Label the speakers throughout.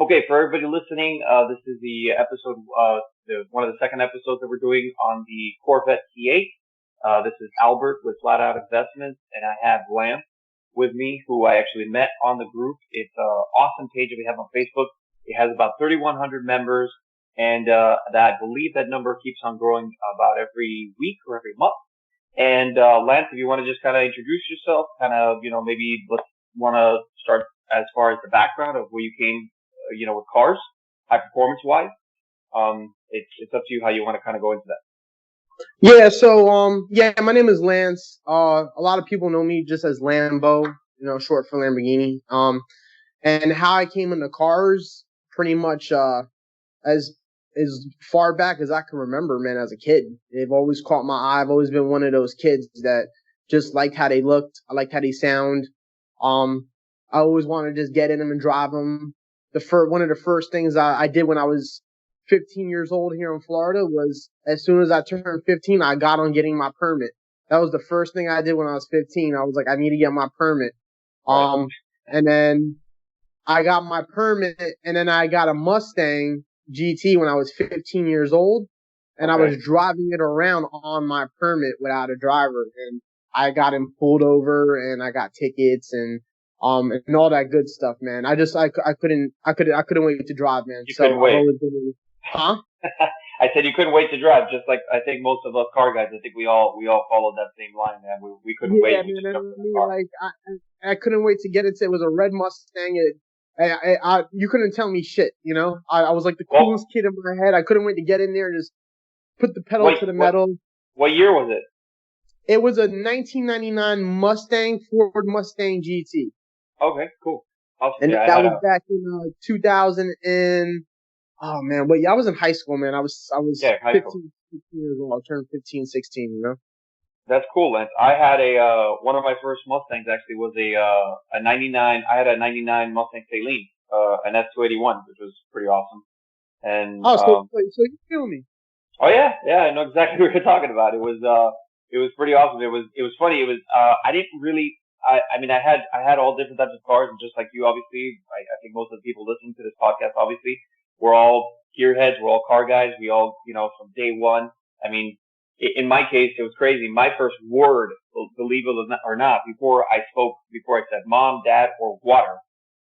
Speaker 1: Okay, for everybody listening, this is the episode, one of the second episodes that we're doing on the Corvette T8. This is Albert with Flatout Investments, and I have Lamb with me, who I actually met on the group. It's an awesome page that we have on Facebook. It has about 3,100 members, and I believe that number keeps on growing about every week or every month. And Lance, if you want to just kind of introduce yourself, kind of, maybe let's want to start as far as the background of where you came, with cars, high performance wise. It's up to you how you want to kind of go into that.
Speaker 2: Yeah, so my name is Lance. A lot of people know me just as Lambo, short for Lamborghini. And how I came into cars, pretty much as far back as I can remember, man, as a kid. They've always caught my eye. I've always been one of those kids that just liked how they looked. I liked how they sound. I always wanted to just get in them and drive them. One of the first things I did when I was 15 years old here in Florida was, as soon as I turned 15, I got on getting my permit. That was the first thing I did when I was 15. I was like, I need to get my permit. And then I got my permit, and then I got a Mustang GT when I was 15 years old, and I was driving it around on my permit without a driver, and I got him pulled over, and I got tickets, and all that good stuff, man. I couldn't wait to drive, man.
Speaker 1: You couldn't wait.
Speaker 2: Huh?
Speaker 1: I said you couldn't wait to drive, just like I think most of us car guys. I think we all followed that same line, man. We couldn't wait.
Speaker 2: I couldn't wait to get it. It was a red Mustang. You couldn't tell me shit, I was like the coolest kid in my head. I couldn't wait to get in there and just put the pedal to the metal.
Speaker 1: What year was it?
Speaker 2: It was a 1999 Ford Mustang GT.
Speaker 1: Okay, cool.
Speaker 2: And that was back in 2000 and, oh man, I was in high school, man. I was 15 years old. I turned 15, 16,
Speaker 1: That's cool, Lance. I had one of my first Mustangs actually was a 99. I had a 99 Mustang Saleen, an S281, which was pretty awesome. And
Speaker 2: so you feel me?
Speaker 1: Oh yeah, I know exactly what you're talking about. It was pretty awesome. It was funny. I didn't really. I had all different types of cars, and just like you, obviously, I think most of the people listening to this podcast, obviously, we're all gearheads. We're all car guys. We all, from day one. I mean, in my case, it was crazy. My first word, believe it or not, before I said mom, dad, or water,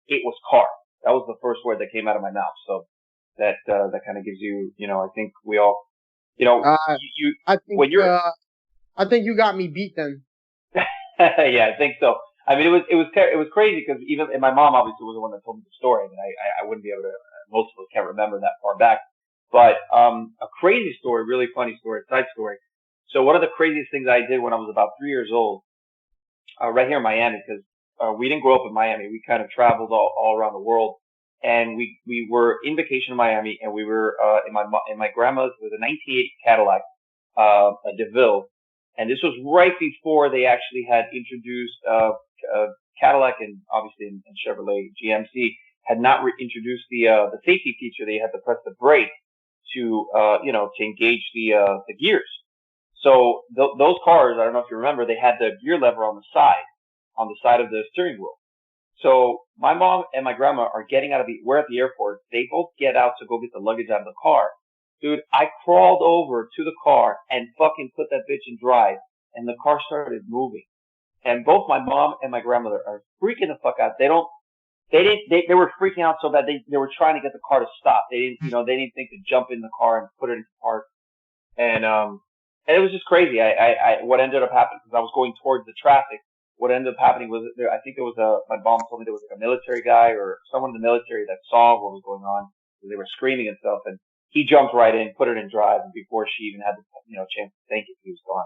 Speaker 1: it was car. That was the first word that came out of my mouth. So that kind of gives you, I think we all,
Speaker 2: I think you got me beat then.
Speaker 1: Yeah, I think so. I mean, it was crazy because and my mom obviously was the one that told me the story, and I wouldn't be able to. Most of us can't remember that far back. But a crazy story, really funny story, side story. So one of the craziest things I did when I was about 3 years old, right here in Miami, because we didn't grow up in Miami. We kind of traveled all around the world, and we were in vacation in Miami, and we were in my grandma's. It was a 1980 Cadillac, a DeVille. And this was right before they actually had introduced Cadillac, and obviously in Chevrolet, GMC had not introduced the safety feature. They had to press the brake to engage the gears. So those cars, I don't know if you remember, they had the gear lever on the side of the steering wheel. So my mom and my grandma are we're at the airport. They both get out to go get the luggage out of the car. Dude, I crawled over to the car and fucking put that bitch in drive, and the car started moving. And both my mom and my grandmother are freaking the fuck out. They were freaking out so bad they were trying to get the car to stop. They didn't think to jump in the car and put it in park. And it was just crazy. What ended up happening, because I was going towards the traffic, what ended up happening was I think there was my mom told me there was like a military guy or someone in the military that saw what was going on. They were screaming and stuff, and he jumped right in, put it in drive, and before she even had the chance to thank it, he was gone.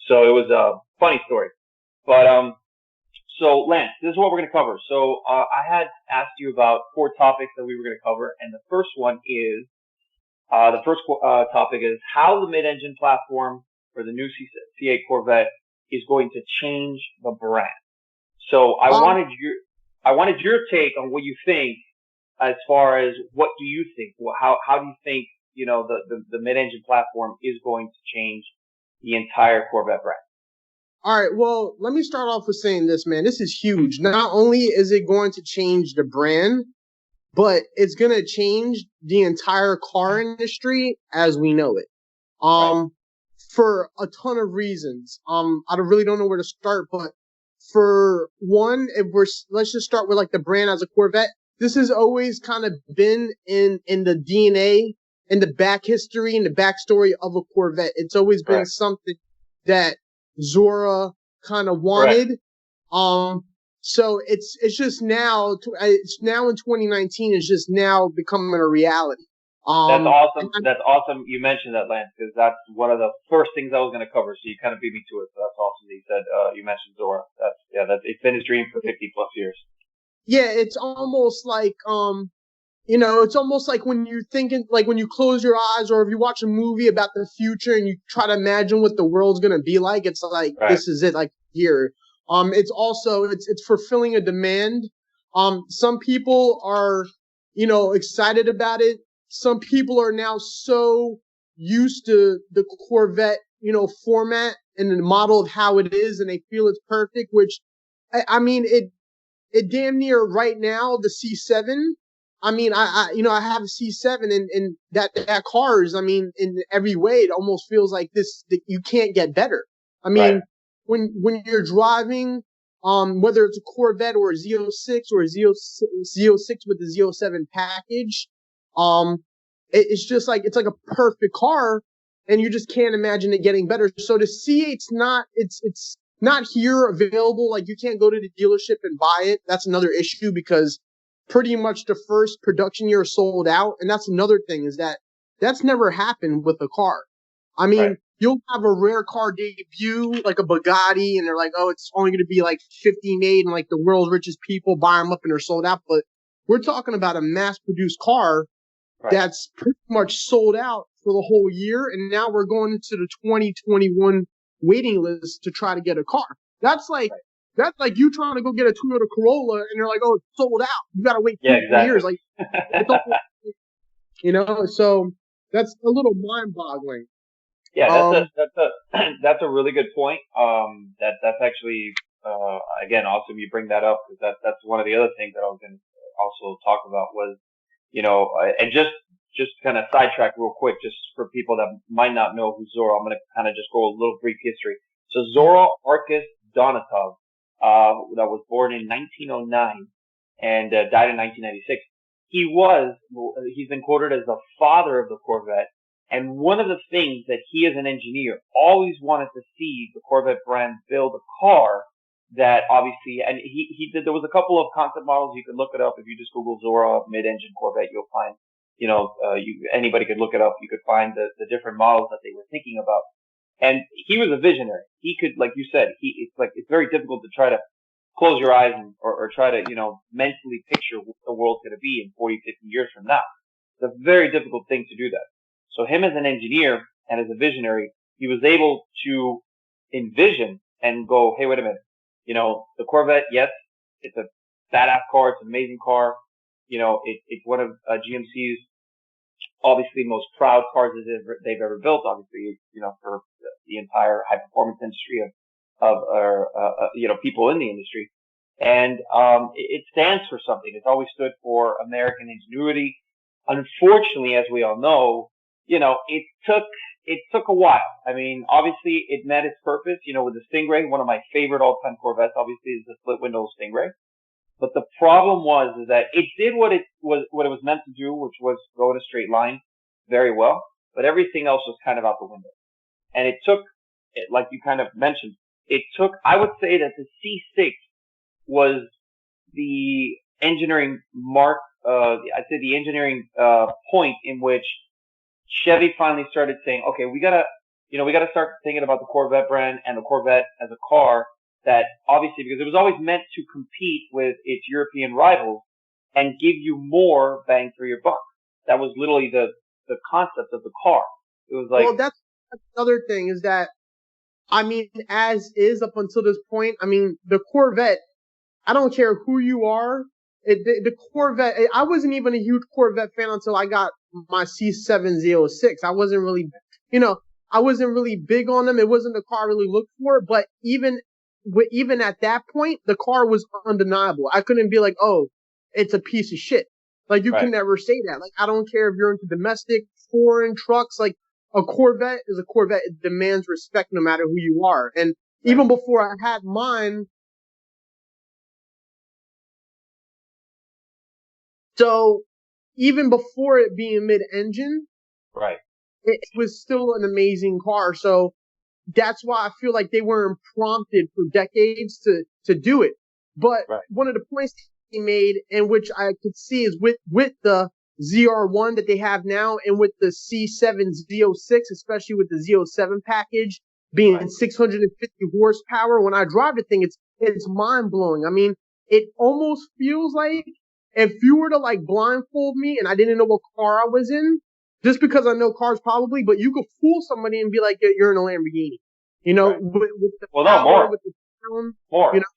Speaker 1: So it was a funny story. But so Lance, this is what we're going to cover. So I had asked you about 4 topics that we were going to cover, and the first one is topic is how the mid-engine platform for the new C8 Corvette is going to change the brand. So I wanted your take on what you think. As far as what do you think? How do you think the mid-engine platform is going to change the entire Corvette brand?
Speaker 2: All right, well, let me start off with saying this, man. This is huge. Not only is it going to change the brand, but it's going to change the entire car industry as we know it.
Speaker 1: Right.
Speaker 2: For a ton of reasons. I really don't know where to start, but for one, let's just start with like the brand as a Corvette. This has always kind of been in the DNA, in the back history, in the backstory of a Corvette. It's always been something that Zora kind of wanted. So it's just now, it's now in 2019, it's just now becoming a reality.
Speaker 1: That's awesome. That's awesome. You mentioned that, Lance, because that's one of the first things I was going to cover. So you kind of beat me to it. So that's awesome that you said, you mentioned Zora. It's been his dream for 50 plus years.
Speaker 2: Yeah, it's almost like, it's almost like when you're thinking, like when you close your eyes or if you watch a movie about the future and you try to imagine what the world's going to be like, it's like, This is it, like here. It's also, it's fulfilling a demand. Some people are, excited about it. Some people are now so used to the Corvette, format and the model of how it is, and they feel it's perfect, which, I mean, it damn near right now, the C7, I mean, I have a C7 and that car is, I mean, in every way, it almost feels like this, that you can't get better. I mean, when you're driving, whether it's a Corvette or a Z06 or a Z06 with the Z07 package, it's just like, it's like a perfect car and you just can't imagine it getting better. So to see it's not here available. Like you can't go to the dealership and buy it. That's another issue because pretty much the first production year sold out. And that's another thing is that's never happened with a car. I mean, you'll have a rare car debut, like a Bugatti, and they're like, oh, it's only going to be like 50 made and like the world's richest people buy them up and they're sold out. But we're talking about a mass produced car that's pretty much sold out for the whole year. And now we're going into the 2021 waiting list to try to get a car. That's like you trying to go get a Toyota Corolla and they're like, oh, it's sold out. You got to wait 2 years. Like, so that's a little mind boggling.
Speaker 1: Yeah, that's a really good point. That's actually, again, awesome you bring that up because that's one of the other things that I was going to also talk about was, and just kind of sidetrack real quick, just for people that might not know who Zora, I'm going to kind of just go a little brief history. So Zora Arkus Donatov, that was born in 1909 and died in 1996. He's been quoted as the father of the Corvette. And one of the things that he as an engineer always wanted to see the Corvette brand build a car that obviously, and he did, there was a couple of concept models. You could look it up. If you just Google Zora mid-engine Corvette, you'll find, anybody could look it up. You could find the different models that they were thinking about. And he was a visionary. He could, like you said, it's very difficult to try to close your eyes or try to, mentally picture what the world's going to be in 40, 50 years from now. It's a very difficult thing to do that. So him as an engineer and as a visionary, he was able to envision and go, hey, wait a minute. The Corvette, yes, it's a badass car. It's an amazing car. It's one of GMC's obviously most proud cars that they've ever built. Obviously, for the entire high performance industry of people in the industry. And, it stands for something. It's always stood for American ingenuity. Unfortunately, as we all know, it took a while. I mean, obviously it met its purpose, with the Stingray. One of my favorite all-time Corvettes, obviously, is the split window Stingray. But the problem is that it did what it was meant to do, which was go in a straight line very well, but everything else was kind of out the window. And it took, like you kind of mentioned, I would say that the C6 was the engineering I'd say the engineering, point in which Chevy finally started saying, okay, we gotta start thinking about the Corvette brand and the Corvette as a car that obviously, because it was always meant to compete with its European rivals and give you more bang for your buck. That was literally the concept of the car. It was like,
Speaker 2: well, that's another thing is that, I mean, as is up until this point, I mean, the Corvette, I don't care who you are, the Corvette, I wasn't even a huge Corvette fan until I got my C7 Z06. I wasn't really big on them. It wasn't the car I really looked for, but even at that point, the car was undeniable. I couldn't be like, oh, it's a piece of shit. Like, you
Speaker 1: Right.
Speaker 2: can never say that. Like, I don't care if you're into domestic, foreign trucks. Like, a Corvette is a Corvette. It demands respect no matter who you are. And
Speaker 1: Right.
Speaker 2: even before I had mine, so even before it being mid-engine,
Speaker 1: Right.
Speaker 2: it was still an amazing car. So that's why I feel like they weren't prompted for decades to do it. But
Speaker 1: Right.
Speaker 2: one of the points he made, and which I could see, is with the ZR1 that they have now, and with the C7 Z06, especially with the Z07 package being
Speaker 1: Right.
Speaker 2: 650 horsepower. When I drive the thing, it's mind blowing. I mean, it almost feels like if you were to like blindfold me and I didn't know what car I was in, just because I know cars probably, but you could fool somebody and be like, you're in a Lamborghini. You know,
Speaker 1: Right.
Speaker 2: with the
Speaker 1: Well, no,
Speaker 2: power,
Speaker 1: more.
Speaker 2: with the sound,
Speaker 1: More.
Speaker 2: you know.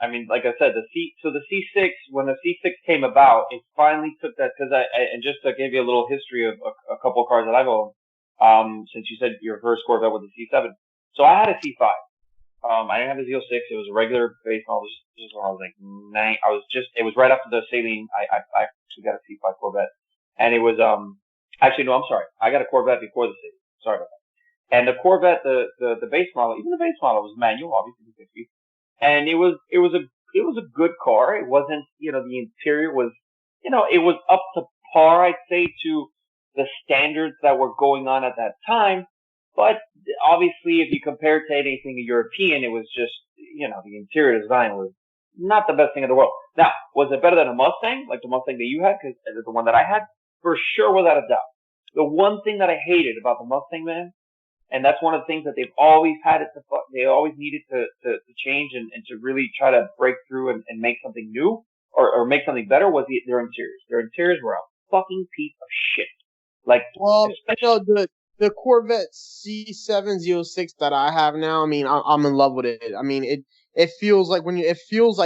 Speaker 1: I mean, like I said, the C6, when the C6 came about, it finally took that, because and just to give you a little history of a couple of cars that I've owned, since you said your first Corvette was a C7. So I had a C5. I didn't have a Z06. It was a regular base model. Just when I was like it was right after the Saline. I actually got a C5 Corvette. And it was, actually, no, I'm sorry. I got a Corvette before the Saline. Sorry about that. And the Corvette, the base model, even the base model was manual, obviously, 50. And it was a good car. It wasn't, the interior was, it was up to par, I'd say, to the standards that were going on at that time. But obviously, if you compare it to anything European, it was just, the interior design was not the best thing in the world. Now, was it better than a Mustang, like the Mustang that you had, because the one that I had? For sure, without a doubt. The one thing that I hated about the Mustang, man, and that's one of the things that they've always they always needed to change and to really try to break through and make something new or make something better, was their interiors. Their interiors were a fucking piece of shit. Like,
Speaker 2: Well, the Corvette C7 Z06 that I have now, I mean, I'm in love with it. I mean, it feels like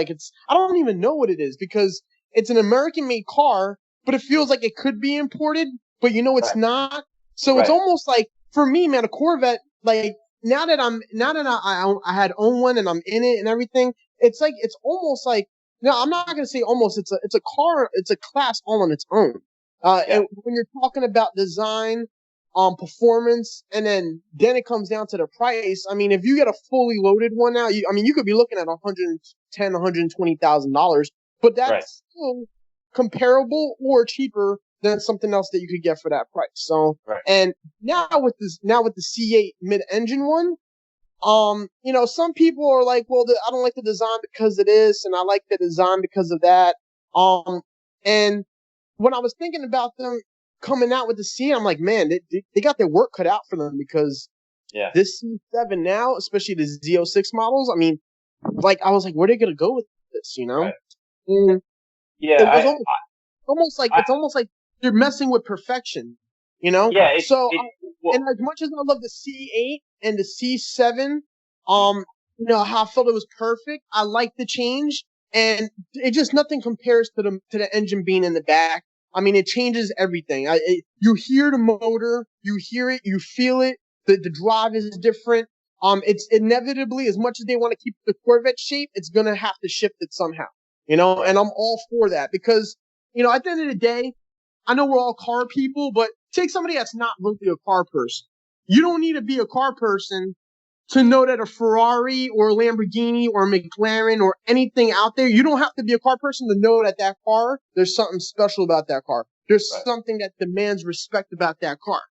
Speaker 2: it's, I don't even know what it is, because it's an American made car, but it feels like it could be imported, but it's
Speaker 1: right,
Speaker 2: not. So it's
Speaker 1: right,
Speaker 2: almost like, for me, man, a Corvette, like, now that I had owned one and I'm in it and everything, it's like, it's almost like, no, I'm not gonna say almost. It's a car. It's a class all on its own.
Speaker 1: yeah,
Speaker 2: And when you're talking about design, performance, and then it comes down to the price. I mean, if you get a fully loaded one now, you could be looking at $120,000, but
Speaker 1: right,
Speaker 2: that's still comparable or cheaper than something else that you could get for that price. So,
Speaker 1: right,
Speaker 2: and now with the C8 mid-engine one, some people are like, well, I don't like the design because of this, and I like the design because of that. And when I was thinking about them coming out with the C, I'm like, man, they got their work cut out for them, because
Speaker 1: yeah,
Speaker 2: this C7 now, especially the Z06 models, I mean, like, I was like, where are they gonna go with this,
Speaker 1: right,
Speaker 2: And it was
Speaker 1: yeah.
Speaker 2: it's almost like they're messing with perfection,
Speaker 1: Yeah,
Speaker 2: So,
Speaker 1: well,
Speaker 2: and as much as I love the C8 and the C7, how I felt it was perfect, I like the change, and it just, nothing compares to the engine being in the back. I mean, it changes everything. You hear the motor, you hear it, you feel it. The drive is different. It's inevitably, as much as they want to keep the Corvette shape, it's gonna have to shift it somehow.
Speaker 1: right,
Speaker 2: And I'm all for that, because, at the end of the day, I know we're all car people, but take somebody that's not really a car person. You don't need to be a car person to know that a Ferrari or a Lamborghini or a McLaren or anything out there, you don't have to be a car person to know that car, there's something special about that car. There's
Speaker 1: right,
Speaker 2: something that demands respect about that car.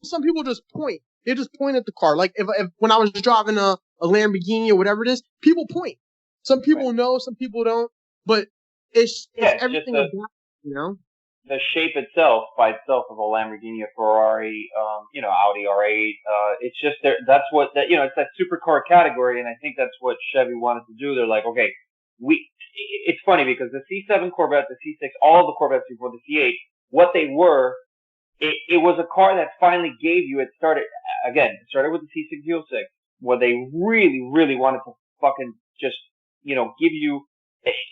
Speaker 2: Some people just point. They just point at the car. Like, if when I was driving a Lamborghini or whatever it is, people point. Some
Speaker 1: right.
Speaker 2: people know, some people don't, but it's
Speaker 1: Yeah, it's just
Speaker 2: everything about,
Speaker 1: the shape itself by itself of a Lamborghini, a Ferrari, Audi R8. It's just that's what that it's that supercar category, and I think that's what Chevy wanted to do. They're like, okay, it's funny because the C7 Corvette, the C6, all the Corvettes before the C8, what they were, it was a car that finally gave you. It started with the C6 Z06, where they really, really wanted to fucking just give you,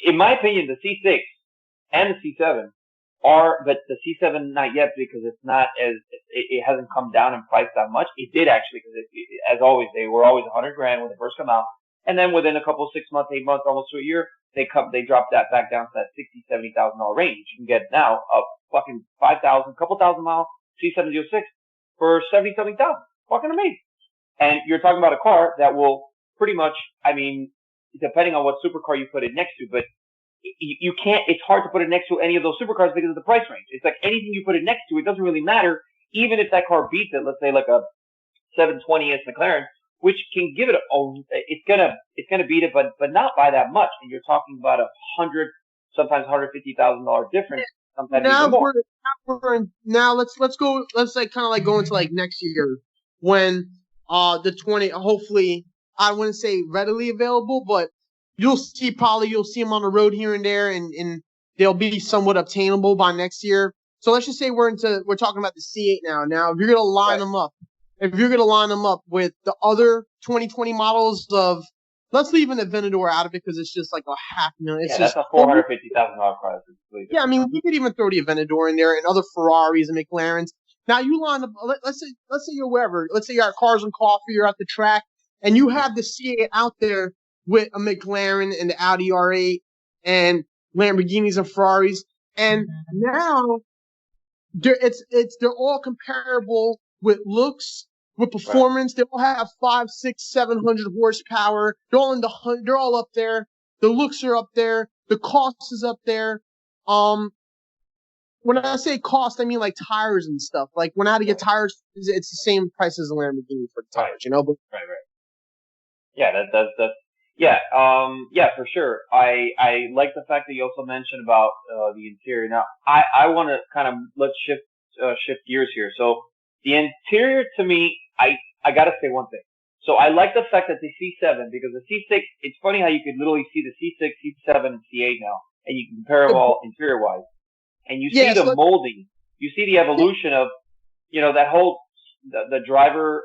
Speaker 1: in my opinion, the C6 and the C7 but the C7 not yet, because it's not it hasn't come down in price that much. It did actually, because as always, they were always $100,000 when they first come out, And then within a couple, 6 months, 8 months, almost to a year, they drop that back down to that $60,000-$70,000 range. You can get now a fucking 5,000, couple thousand mile C706 for 70,000. Fucking amazing. And you're talking about a car that will pretty much, I mean, depending on what supercar you put it next to, but you can't, it's hard to put it next to any of those supercars because of the price range. It's like anything you put it next to, it doesn't really matter. Even if that car beats it, let's say like a 720S McLaren, which can give it it's gonna beat it, but not by that much. And you're talking about sometimes $150,000 difference. Sometimes
Speaker 2: now
Speaker 1: even more.
Speaker 2: Now let's like kind of like go into like next year when the 20 hopefully I wouldn't say readily available, but you'll see them on the road here and there, and they'll be somewhat obtainable by next year. So let's just say we're talking about the C8 now. Now, if you're gonna line them up with the other 2020 models of, let's leave an Aventador out of it because it's just like $500,000. It's
Speaker 1: that's a $450,000 price.
Speaker 2: Yeah, I mean, we could even throw the Aventador in there and other Ferraris and McLarens. Now you line up. Let's say you're wherever. Let's say you're at Cars and Coffee. You're at the track, and you have the C8 out there with a McLaren and the Audi R8 and Lamborghinis and Ferraris, and now they're all comparable with looks, with performance. Right. They all have 500, 600, 700 horsepower. They're all up there. The looks are up there. The cost is up there. When I say cost, I mean like tires and stuff. Like when I had to get tires, it's the same price as a Lamborghini for the tires, you know? But,
Speaker 1: right. Yeah, yeah, for sure. I like the fact that you also mentioned about the interior. Now, I want to kind of let's shift gears here. So the interior to me, I gotta say one thing. So I like the fact that the C7, because the C6, it's funny how you could literally see the C6, C7, and C8 now, and you can compare them all interior wise, and you see the molding, you see the evolution of, that whole the driver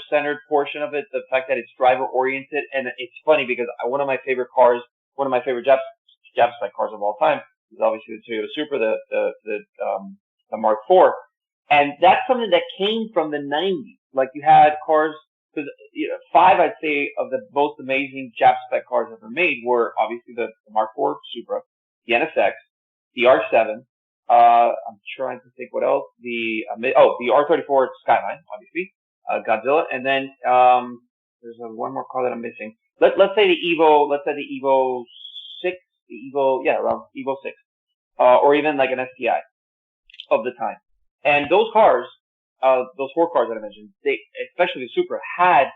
Speaker 1: centered portion of it, the fact that it's driver oriented, and it's funny because one of my favorite Jap spec cars of all time is obviously the Toyota Supra, the Mark IV, and that's something that came from the 90s. Like you had cars, because 5 I'd say of the most amazing Jap spec cars ever made were obviously the Mark IV Supra, the NSX, the R7. I'm trying to think what else. The R34 Skyline, obviously, Godzilla, and then there's one more car that I'm missing. Let's say the Evo 6, around Evo 6, or even like an STI of the time. And those cars, those 4 cars that I mentioned, they, especially the Supra, had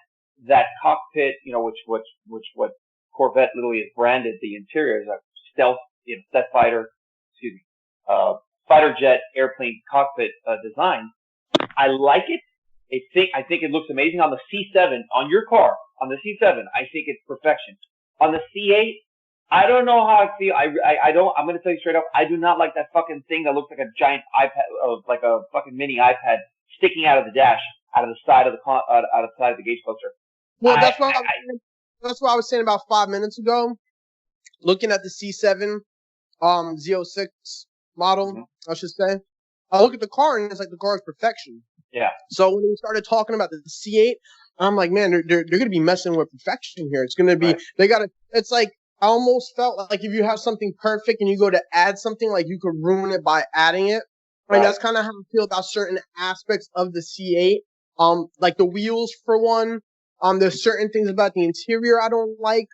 Speaker 1: that cockpit, which what Corvette literally is branded the interior as a stealth, fighter jet airplane cockpit design. I like it. I think it looks amazing on the C7 on your car. On the C7, I think it's perfection. On the C8, I don't know how I feel. I don't. I'm gonna tell you straight up. I do not like that fucking thing that looks like a giant iPad, like a fucking mini iPad sticking out of the dash, out of the side of the gauge cluster.
Speaker 2: Well, that's what I was saying about 5 minutes ago. Looking at the C7, Z06 model, I should say. I look at the car and it's like the car is perfection.
Speaker 1: Yeah.
Speaker 2: So when we started talking about the C8, I'm like, man, they're going to be messing with perfection here. It's going to be, it's like, I almost felt like if you have something perfect and you go to add something, like you could ruin it by adding it. Right. That's kind of how I feel about certain aspects of the C8. Like the wheels for one. There's certain things about the interior I don't like.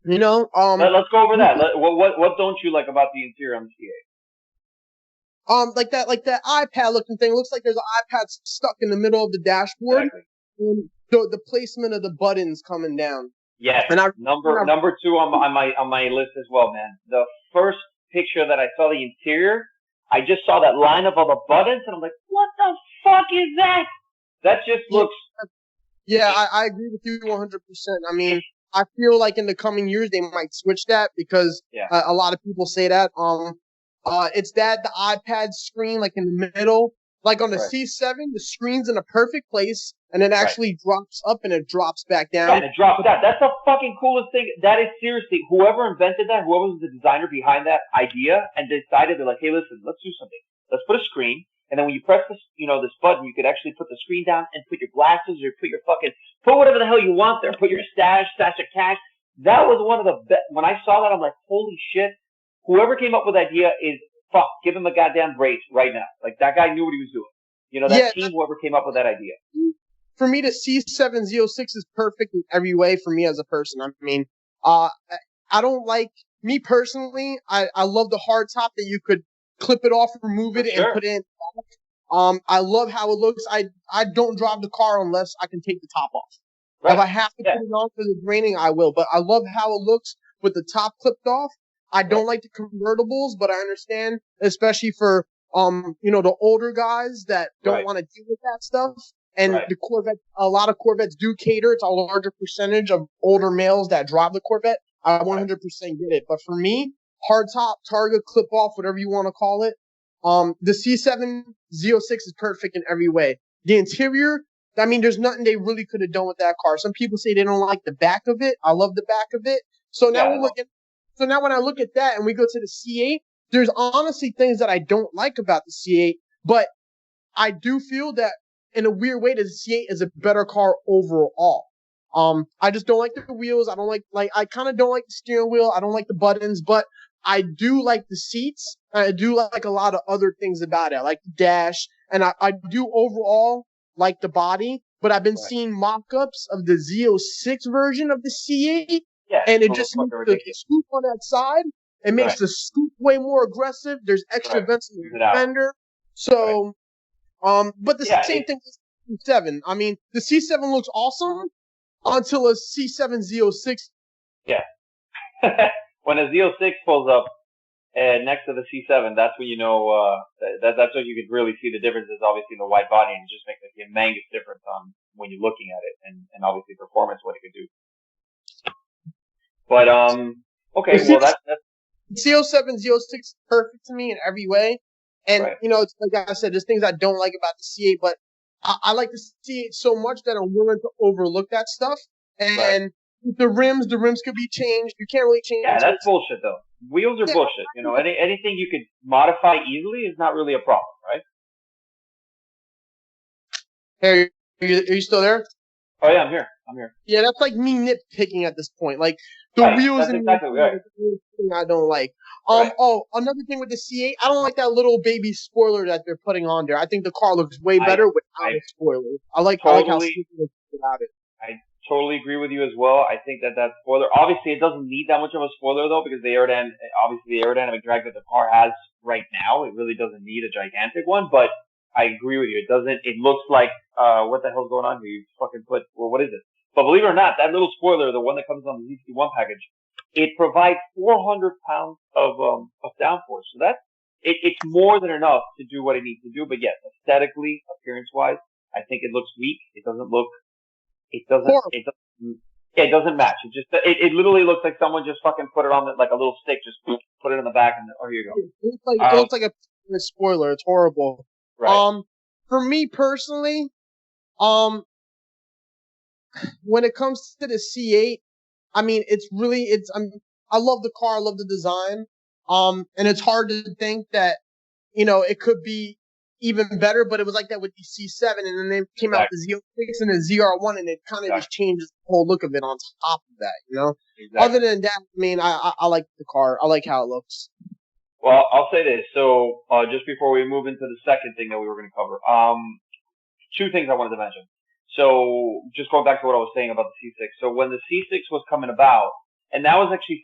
Speaker 2: Let's
Speaker 1: go over that. What don't you like about the interior on the C8?
Speaker 2: Like that iPad looking thing. Looks like there's an iPad stuck in the middle of the dashboard. Exactly. And the placement of the buttons coming down.
Speaker 1: Yes. And number 2 on my list as well, man. The first picture that I saw the interior, I just saw that lineup of the buttons, and I'm like, what the fuck is that? That just looks.
Speaker 2: Yeah, I agree with you 100%. I mean, I feel like in the coming years they might switch that because a lot of people say that. It's the iPad screen like in the middle, like on the C7, the screen's in a perfect place, and it actually drops up and it drops back down.
Speaker 1: Right, it drops down. That's the fucking coolest thing. That is seriously, whoever invented that, whoever was the designer behind that idea, and decided they're like, hey, listen, let's do something. Let's put a screen. And then when you press this, this button, you could actually put the screen down and put your glasses or put whatever the hell you want there. Put your stash of cash. That was one of the best. When I saw that, I'm like, holy shit. Whoever came up with the idea is, fuck, give him a goddamn brace right now. Like, that guy knew what he was doing. That team, whoever came up with that idea.
Speaker 2: For me, the C706 is perfect in every way for me as a person. I mean, I don't like, me personally, I love the hard top that you could clip it off, remove it, and put it in. I love how it looks. I don't drive the car unless I can take the top off. Right. If I have to put it on because it's raining, I will. But I love how it looks with the top clipped off. I don't like the convertibles, but I understand, especially for the older guys that don't want to deal with that stuff. And the Corvette, a lot of Corvettes do cater to a larger percentage of older males that drive the Corvette. I 100% get it. But for me, hard top, target, clip off, whatever you want to call it. The C706 is perfect in every way. The interior, I mean, there's nothing they really could have done with that car. Some people say they don't like the back of it. I love the back of it. So now when I look at that and we go to the C8, there's honestly things that I don't like about the C8, but I do feel that in a weird way, the C8 is a better car overall. I just don't like the wheels. I don't I kind of don't like the steering wheel. I don't like the buttons, but I do like the seats. I do like a lot of other things about it. I like the dash, and I do overall like the body, but I've been seeing mock-ups of the Z06 version of the C8, and it just makes the scoop on that side. It makes the scoop way more aggressive. There's extra vents in the fender. So, but the same thing with the C7. I mean, the C7 looks awesome until a C7Z06.
Speaker 1: Yeah. When a Z06 pulls up next to the C7, that's when that's when you could really see the differences, obviously, in the wide body, and it just makes like a humongous difference on when you're looking at it, and obviously performance, what it could do. But, okay, well, that's
Speaker 2: Z07, Z06 is perfect to me in every way. And, it's like I said, there's things I don't like about the C8, but I like the C8 so much that I'm willing to overlook that stuff. And the rims could be changed. You can't really change.
Speaker 1: Yeah, that's bullshit, though. Wheels are bullshit. Anything you could modify easily is not really a problem, right?
Speaker 2: Hey, are you still there?
Speaker 1: Oh, yeah, I'm here.
Speaker 2: Yeah, that's like me nitpicking at this point. Like, the wheels and the thing I don't like. Oh, another thing with the C8, I don't like that little baby spoiler that they're putting on there. I think the car looks way better without a spoiler. I like how stupid it looks without it.
Speaker 1: I totally agree with you as well. I think that spoiler, obviously it doesn't need that much of a spoiler though, because the aerodynamic drag that the car has right now, it really doesn't need a gigantic one, but I agree with you. It looks like, what the hell's going on here? You fucking what is it? But believe it or not, that little spoiler, the one that comes on the Z61 package, it provides 400 pounds of downforce. So it's more than enough to do what it needs to do. But yes, aesthetically, appearance-wise, I think it looks weak. It doesn't match. It literally looks like someone just fucking put it on like a little stick, just put it in the back, and here you go.
Speaker 2: It looks like a spoiler. It's horrible.
Speaker 1: Right.
Speaker 2: For me personally, when it comes to the C8, I mean, I love the car, I love the design. And it's hard to think that, it could be even better, but it was like that with the C7, and then they came out with the Z06 and the ZR1, and it kind of just changes the whole look of it on top of that, Exactly. Other than that, I mean, I like the car. I like how it looks.
Speaker 1: Well, I'll say this. So, just before we move into the second thing that we were going to cover, two things I wanted to mention. So, just going back to what I was saying about the C6. So, when the C6 was coming about, and that was actually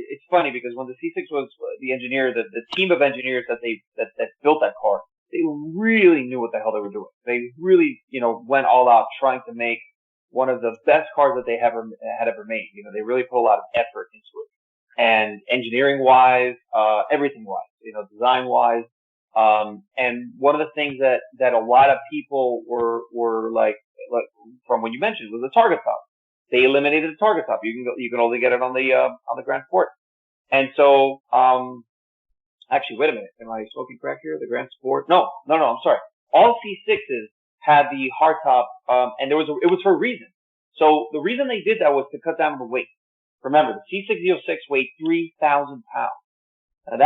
Speaker 1: it's funny because when the C6 was the engineer, the team of engineers that built that car, they really knew what the hell they were doing. They really, went all out trying to make one of the best cars that they had ever made. They really put a lot of effort into it. And engineering wise, everything wise, design wise. And one of the things that a lot of people were like from when you mentioned was the target top. They eliminated the target top. You can only get it on the Grand Sport. And so, actually, wait a minute. Am I smoking crack here? The Grand Sport? No, I'm sorry. All C6s had the hard top, and it was for a reason. So the reason they did that was to cut down the weight. Remember, the C6 Z06 weighed 3,000 pounds. Now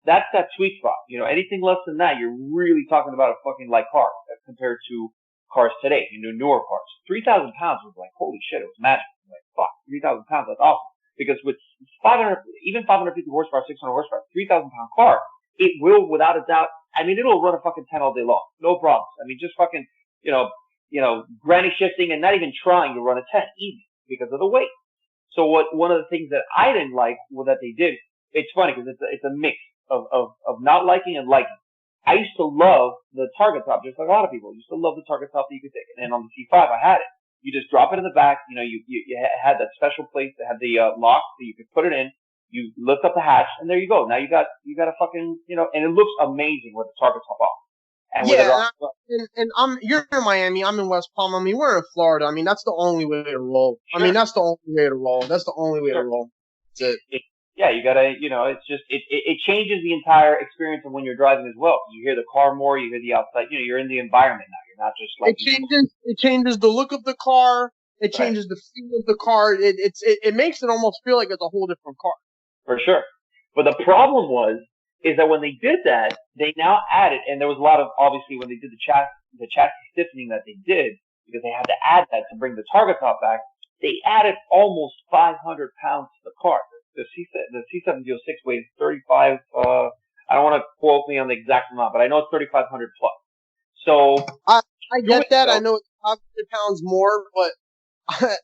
Speaker 1: that's that sweet spot. Anything less than that, you're really talking about a fucking light car as compared to cars today. Newer cars. 3,000 pounds was like, holy shit, it was magic. I'm like, fuck, 3,000 pounds, that's awesome. Because with 500, even 550 horsepower, 600 horsepower, 3,000 pound car, it will, without a doubt, it'll run a fucking 10 all day long. No problems. Just fucking, granny shifting and not even trying to run a 10 easy because of the weight. So one of the things that I didn't like that they did, it's funny because it's a mix of not liking and liking. I used to love the target top, just like a lot of people. I used to love the target top that you could take. And on the C5, I had it. You just drop it in the back. You had that special place that had the lock so you could put it in. You lift up the hatch, and there you go. Now you got a fucking, and it looks amazing with the target top off. And
Speaker 2: you're in Miami. I'm in West Palm. We're in Florida. that's the only way to roll.
Speaker 1: Sure.
Speaker 2: That's the only way to roll. That's the only way to roll. That's it.
Speaker 1: Yeah, you gotta, it's just, it changes the entire experience of when you're driving as well. You hear the car more, you hear the outside, you're in the environment now. You're not just like.
Speaker 2: It changes the look of the car. It changes the feel of the car. It makes it almost feel like it's a whole different car.
Speaker 1: For sure. But the problem is that when they did that, they now added, and there was a lot of, obviously, when they did the chassis stiffening that they did, because they had to add that to bring the target top back, they added almost 500 pounds to the car. The C706 weighs 35, I don't want to quote me on the exact amount, but I know it's 3,500 plus. So.
Speaker 2: I get that. I know it's 500 pounds more, but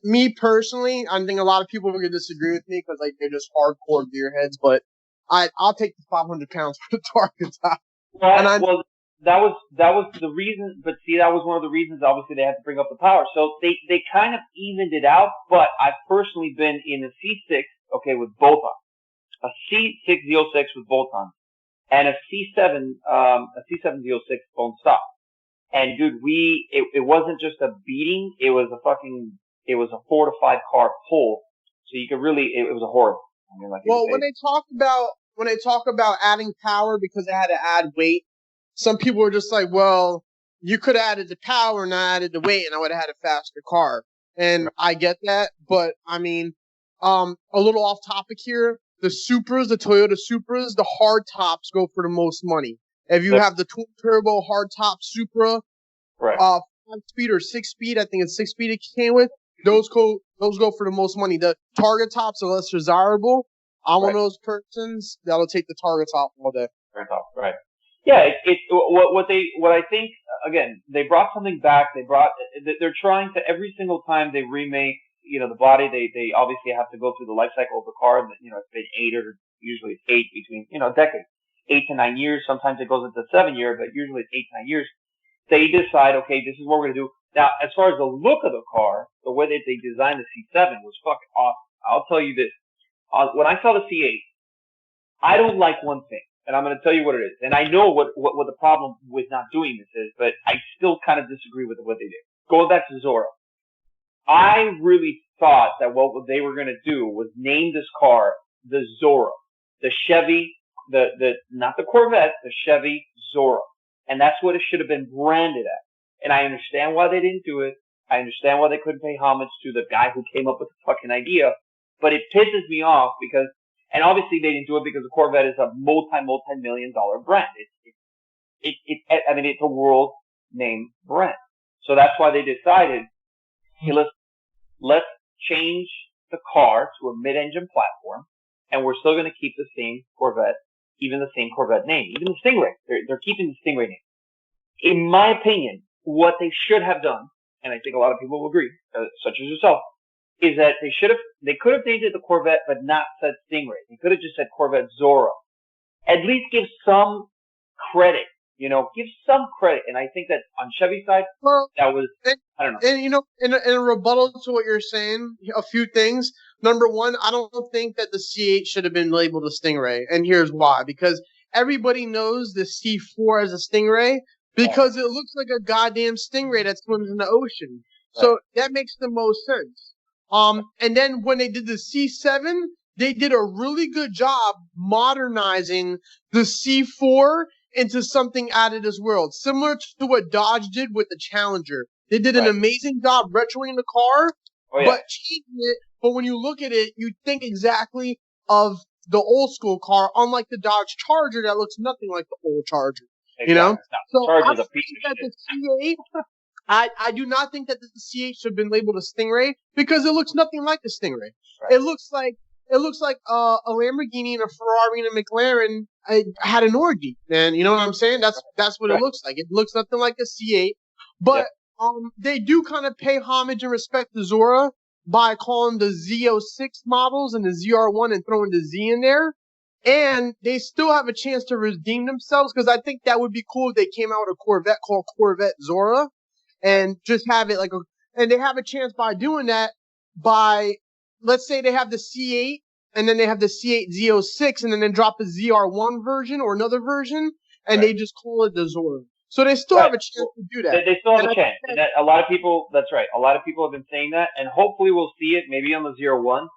Speaker 2: me personally, I think a lot of people are going to disagree with me because they're just hardcore gearheads, but I'll take the 500 pounds for the target top.
Speaker 1: Well, that was the reason, but see, that was one of the reasons, obviously, they had to bring up the power. So they kind of evened it out, but I've personally been in a C6, with bolt-ons. A C6 Z06 with bolt-ons. And a C7 Z06 bone stock. And dude, it wasn't just a beating, it was a 4 to 5 car pull. So you could really, it was a horrible.
Speaker 2: When they talk about adding power because they had to add weight, some people are just like, well, you could have added the power and not added the weight and I would have had a faster car. And I get that, but a little off topic here. The Supras, the Toyota Supras, the hard tops go for the most money. If you have the twin turbo hard top Supra,
Speaker 1: right.
Speaker 2: 5-speed or 6-speed, I think it's 6-speed it came with. Those go for the most money. The target tops are less desirable. I'm one of those persons that'll take the target top all day.
Speaker 1: Target top, right? Yeah, what I think, again, they brought something back. They're trying to, every single time they remake, the body, they obviously have to go through the life cycle of the car. And, it's been usually it's 8 between, decades, 8 to 9 years. Sometimes it goes into 7 years, but usually it's 8 to 9 years. They decide, okay, this is what we're going to do. Now, as far as the look of the car, the way that they designed the C7 was fucking awesome. I'll tell you this. When I saw the C8, I don't like one thing, and I'm going to tell you what it is. And I know what the problem with not doing this is, but I still kind of disagree with what they did. Going back to Zorro. I really thought that what they were going to do was name this car the Zorro. The Chevy, not the Corvette, the Chevy Zorro. And that's what it should have been branded as. And I understand why they didn't do it. I understand why they couldn't pay homage to the guy who came up with the fucking idea. But it pisses me off because, and obviously they didn't do it because the Corvette is a multi-million-dollar brand. It's a world name brand. So that's why they decided, hey, let's change the car to a mid-engine platform, and we're still going to keep the same Corvette, even the same Corvette name, even the Stingray. They're keeping the Stingray name. In my opinion, what they should have done, and I think a lot of people will agree, such as yourself, is that they could have named it the Corvette, but not said Stingray. They could have just said Corvette Zorro. At least give some credit, give some credit. And I think that on Chevy's side, that was, I don't know.
Speaker 2: And, in a rebuttal to what you're saying, a few things. Number one, I don't think that the C8 should have been labeled a Stingray. And here's why. Because everybody knows the C4 as a Stingray because it looks like a goddamn stingray that swims in the ocean. So that makes the most sense. And then when they did the C7, they did a really good job modernizing the C4 into something out of this world, similar to what Dodge did with the Challenger. They did an amazing job retroing the car, but changing it. But when you look at it, you think exactly of the old school car, unlike the Dodge Charger that looks nothing like the old Charger.
Speaker 1: Exactly.
Speaker 2: You know?
Speaker 1: No,
Speaker 2: So
Speaker 1: Charger's
Speaker 2: I
Speaker 1: a piece
Speaker 2: think
Speaker 1: of
Speaker 2: that
Speaker 1: shit.
Speaker 2: the C8, I do not think that the C8 should have been labeled a Stingray because it looks nothing like a Stingray.
Speaker 1: Right.
Speaker 2: It looks like a Lamborghini and a Ferrari and a McLaren had an orgy, man. You know what I'm saying? That's what it looks like. It looks nothing like a C8, but they do kind of pay homage and respect to Zora by calling the Z06 models and the ZR1 and throwing the Z in there. And they still have a chance to redeem themselves because I think that would be cool if they came out with a Corvette called Corvette Zora and just have it and they have a chance by doing that by, let's say they have the C8 and then they have the C8 Z06 and then they drop a ZR1 version or another version and they just call it the Zora. So they still have a chance to do that.
Speaker 1: They still have a chance. And a lot of people, that's right. A lot of people have been saying that, and hopefully we'll see it maybe on the ZR1.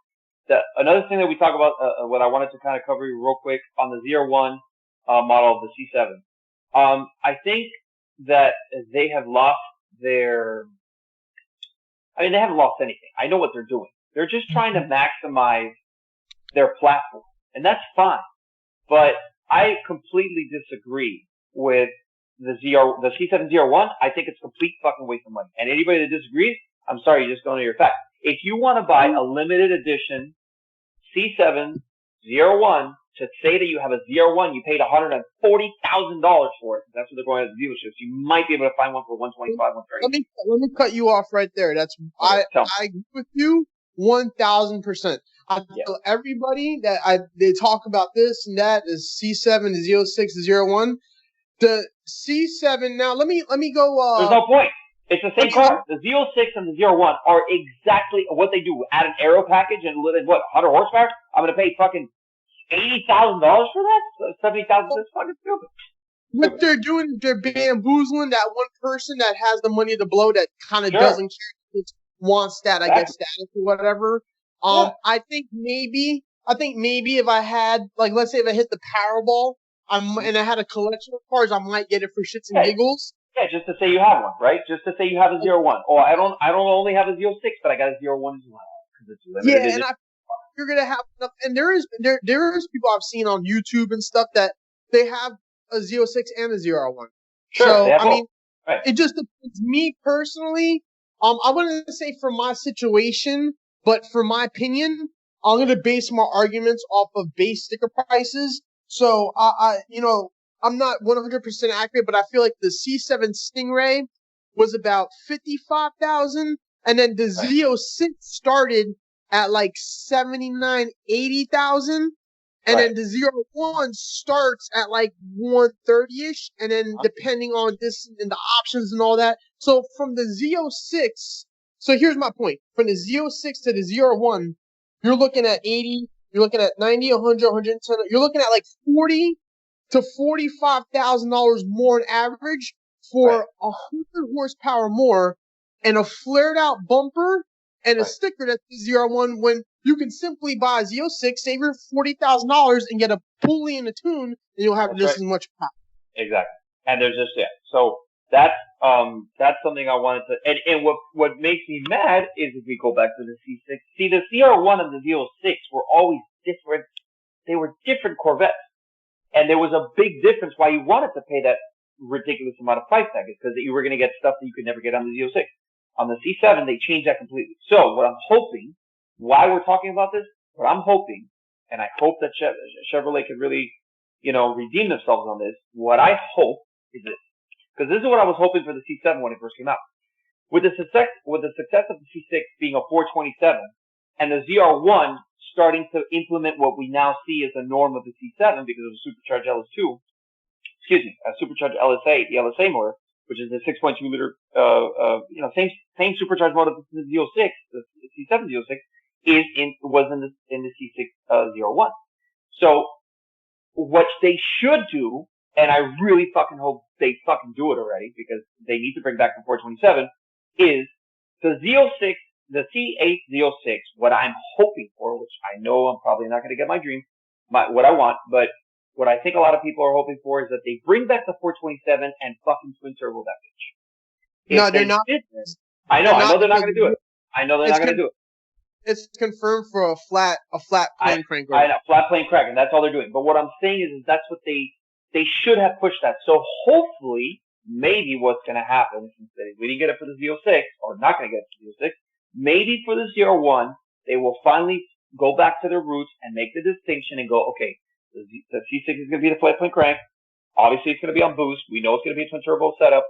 Speaker 1: Another thing that we talk about, what I wanted to kind of cover real quick on the ZR1 model of the C7. I think that they have lost they haven't lost anything. I know what they're doing. They're just trying to maximize their platform, and that's fine. But I completely disagree with the C7 ZR1. I think it's a complete fucking waste of money. And anybody that disagrees, I'm sorry, you're just going to your facts. If you want to buy a limited edition C7 ZR1 to say that you have a ZR1, you paid $140,000 for it. That's what they're going to the dealerships. You might be able to find one for $125,000, $130,000.
Speaker 2: Let me cut you off right there. I agree with you 1,000%. I tell everybody that they talk about this and that is C7, the Z06, the ZR1. The C7. Now let me go.
Speaker 1: There's no point. It's the same car. The Z06 and the ZR1 are exactly what they do. Add an aero package and what, 100 horsepower? I'm going to pay fucking $80,000 for that? $70,000? That's fucking stupid.
Speaker 2: What they're doing, they're bamboozling that one person that has the money to blow that kind of doesn't care, wants that, I guess, status or whatever. I think maybe if I had, let's say if I hit the Powerball, and I had a collection of cars, I might get it for shits and giggles.
Speaker 1: Yeah, just to say you have one, right? Just to say you have a ZR1. Oh, I don't only have a Z06, but I got a ZR1 as well.
Speaker 2: And you're gonna have enough. And there is people I've seen on YouTube and stuff that they have a Z06 and a ZR1.
Speaker 1: Sure,
Speaker 2: so I mean, it just depends. Me personally, I wouldn't say for my situation, but for my opinion, I'm gonna base my arguments off of base sticker prices. So I'm not 100% accurate, but I feel like the C7 Stingray was about $55,000, and then the Z06 started at like $79,000, $80,000, and then the ZR1 starts at like 130-ish, and then depending on this and the options and all that. So from the Z06, so here's my point: from the Z06 to the ZR1, you're looking at 80. You're looking at 90, 100, 110. You're looking at like $40,000 to $45,000 more on average for 100 horsepower more and a flared out bumper and a sticker that's the ZR1 when you can simply buy a Z06, save your $40,000 and get a pulley and a tune and you'll have just as much power.
Speaker 1: Exactly. And there's just So that's something I wanted to, and what makes me mad is if we go back to the C6. See, the CR1 and the Z06 were always different. They were different Corvettes. And there was a big difference why you wanted to pay that ridiculous amount of price tag, is because you were going to get stuff that you could never get on the Z06. On the C7, they changed that completely. So what I'm hoping, why we're talking about this, what I'm hoping, and I hope that Chevrolet can really, redeem themselves on this. What I hope is this. Because this is what I was hoping for the C7 when it first came out. With the success of the C6 being a 427 and the ZR1 starting to implement what we now see as the norm of the C7 because of the supercharged LS2, a supercharged LSA, the LSA motor, which is the 6.2 liter, same supercharged motor as the Z06, the C7 Z06, was in the C6 ZR1. So what they should do, and I really fucking hope they fucking do it already because they need to bring back the 427, is the Z06, the C8 Z06, what I'm hoping for, which I know I'm probably not going to get my dream, what I want, but what I think a lot of people are hoping for is that they bring back the 427 and fucking twin turbo that bitch.
Speaker 2: No, they're not.
Speaker 1: I know they're not going to do it. I know they're not going to do it.
Speaker 2: it's confirmed for a flat plane crank.
Speaker 1: I know, flat plane crank, and that's all they're doing. But what I'm saying is that's what they should have pushed that. So hopefully, maybe what's going to happen, since we didn't get it for the Z06, or not going to get it for the Z06, maybe for the Z01, they will finally go back to their roots and make the distinction and go, okay, the C6 is going to be the flat plane crank. Obviously, it's going to be on boost. We know it's going to be a twin turbo setup.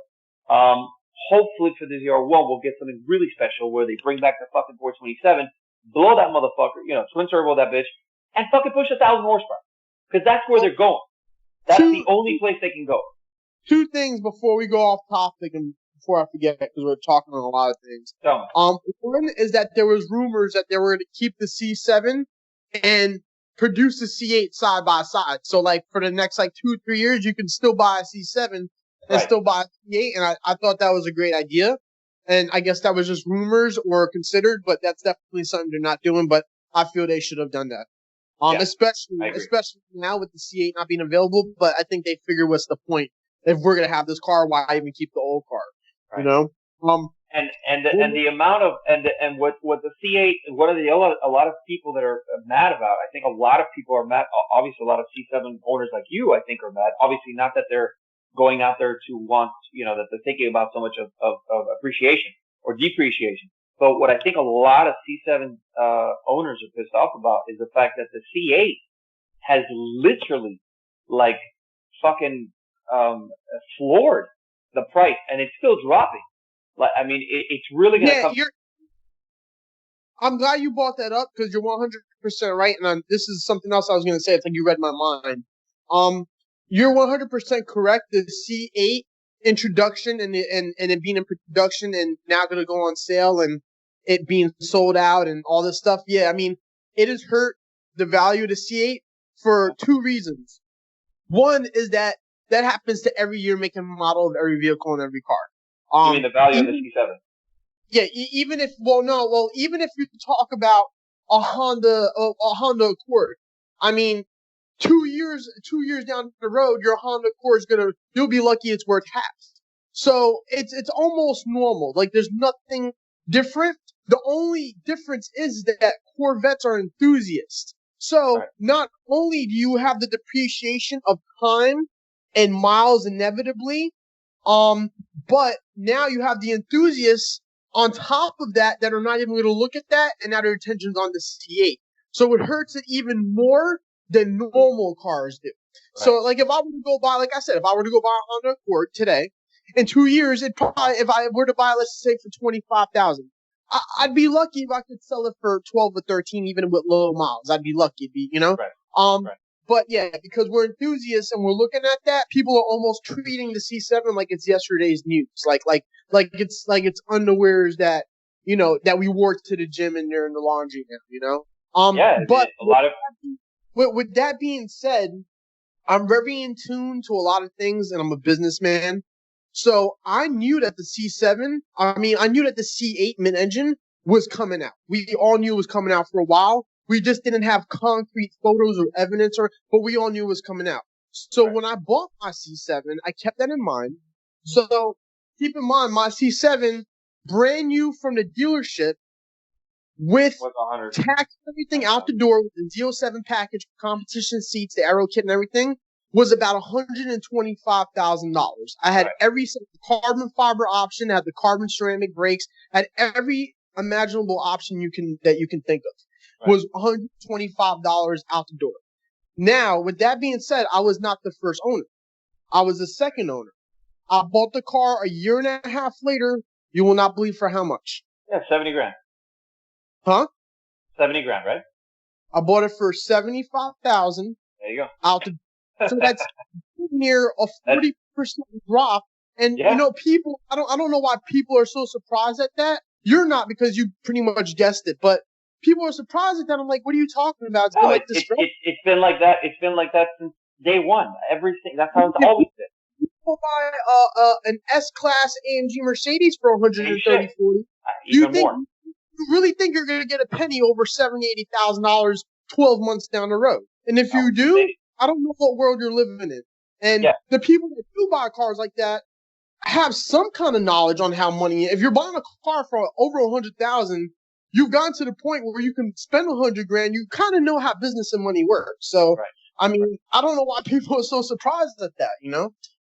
Speaker 1: Hopefully for the Z01, we'll get something really special where they bring back the fucking 427, blow that motherfucker, twin turbo that bitch, and fucking push 1,000 horsepower. Because that's where they're going. That's the only place they can go.
Speaker 2: Two things before we go off topic and before I forget, because we're talking on a lot of things. One is that there was rumors that they were going to keep the C7 and produce the C8 side by side. So, like, for the next, 2 or 3 years, you can still buy a C7 and still buy a C8. And I thought that was a great idea. And I guess that was just rumors or considered, but that's definitely something they're not doing. But I feel they should have done that. Especially now with the C8 not being available. But I think they figure what's the point? If we're going to have this car, why even keep the old car?
Speaker 1: Right. And the amount of and what the C8, what are a lot of people that are mad about? I think a lot of people are mad. Obviously, a lot of C7 owners like you, I think, are mad. Obviously, not that they're going out there to want, that they're thinking about so much of appreciation or depreciation. But what I think a lot of C7 owners are pissed off about is the fact that the C8 has literally fucking floored the price, and it's still dropping. It's really going to come.
Speaker 2: I'm glad you brought that up because you're 100% right, and this is something else I was going to say. It's like you read my mind. You're 100% correct. The C8 introduction and it being in production and now going to go on sale and it being sold out and all this stuff. Yeah, it has hurt the value of the C8 for two reasons. One is that happens to every year, make and model of every vehicle and every car.
Speaker 1: You mean the value of the C7?
Speaker 2: Yeah, even if you talk about a Honda Accord, 2 years down the road, your Honda Accord you'll be lucky it's worth half. So it's almost normal. Like there's nothing different. The only difference is that Corvettes are enthusiasts. So not only do you have the depreciation of time and miles inevitably, but now you have the enthusiasts on top of that are not even going to look at that, and now their attention's on the C8. So it hurts it even more than normal cars do. Right. So, if I were to go buy, a Honda Accord today, in 2 years, if I were to buy, let's say, for $25,000, I'd be lucky if I could sell it for 12 or 13, even with low miles. I'd be lucky, Right. But yeah, because we're enthusiasts and we're looking at that, people are almost treating the C7 like it's yesterday's news, like it's underwears that that we wore to the gym and they're in the laundry now, But
Speaker 1: a lot of.
Speaker 2: With that being said, I'm very in tune to a lot of things, and I'm a businessman, so I knew that the C7, I knew that the C8 mid-engine was coming out. We all knew it was coming out for a while. We just didn't have concrete photos or evidence, but we all knew it was coming out. So when I bought my C7, I kept that in mind. So keep in mind, my C7, brand new from the dealership, with tax and everything out the door, with the Z07 package, competition seats, the aero kit and everything, was about $125,000. I had every carbon fiber option, had the carbon ceramic brakes, had every imaginable option you can think of. Was $125 out the door. Now, with that being said, I was not the first owner. I was the second owner. I bought the car a year and a half later. You will not believe for how much.
Speaker 1: Yeah, $70,000.
Speaker 2: Huh?
Speaker 1: $70,000, right?
Speaker 2: I bought it for $75,000.
Speaker 1: There you go.
Speaker 2: So that's near a 40% drop. And people, I don't know why people are so surprised at that. You're not, because you pretty much guessed it, but people are surprised at that. I'm like, what are you talking about?
Speaker 1: It's been like that. It's been like that since day one. Everything. That's how it's always been.
Speaker 2: People buy an S-Class AMG Mercedes for $130,000, $140,000.
Speaker 1: Even more.
Speaker 2: You really think you're going to get a penny over $70,000, $80,000 12 months down the road? And if you do, I don't know what world you're living in. And the people that do buy cars like that have some kind of knowledge on how money. If you're buying a car for over $100,000, you've gotten to the point where you can spend $100,000. You kind of know how business and money works. So,
Speaker 1: Right.
Speaker 2: I mean, I don't know why people are so surprised at that,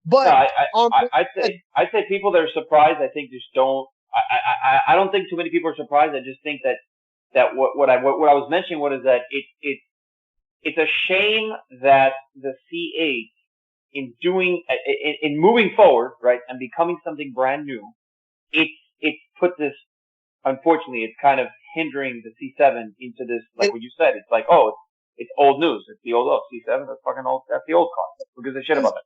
Speaker 1: But
Speaker 2: no,
Speaker 1: I'd say people that are surprised, I think just don't. I don't think too many people are surprised. I just think that what I was mentioning is that it's a shame that the C8 in moving forward, right, and becoming something brand new, it's put this. Unfortunately, it's kind of hindering the C7 into this, like what you said. It's like, oh, it's old news. It's the old C7. That's fucking old. That's the old car. Who gives a shit about that?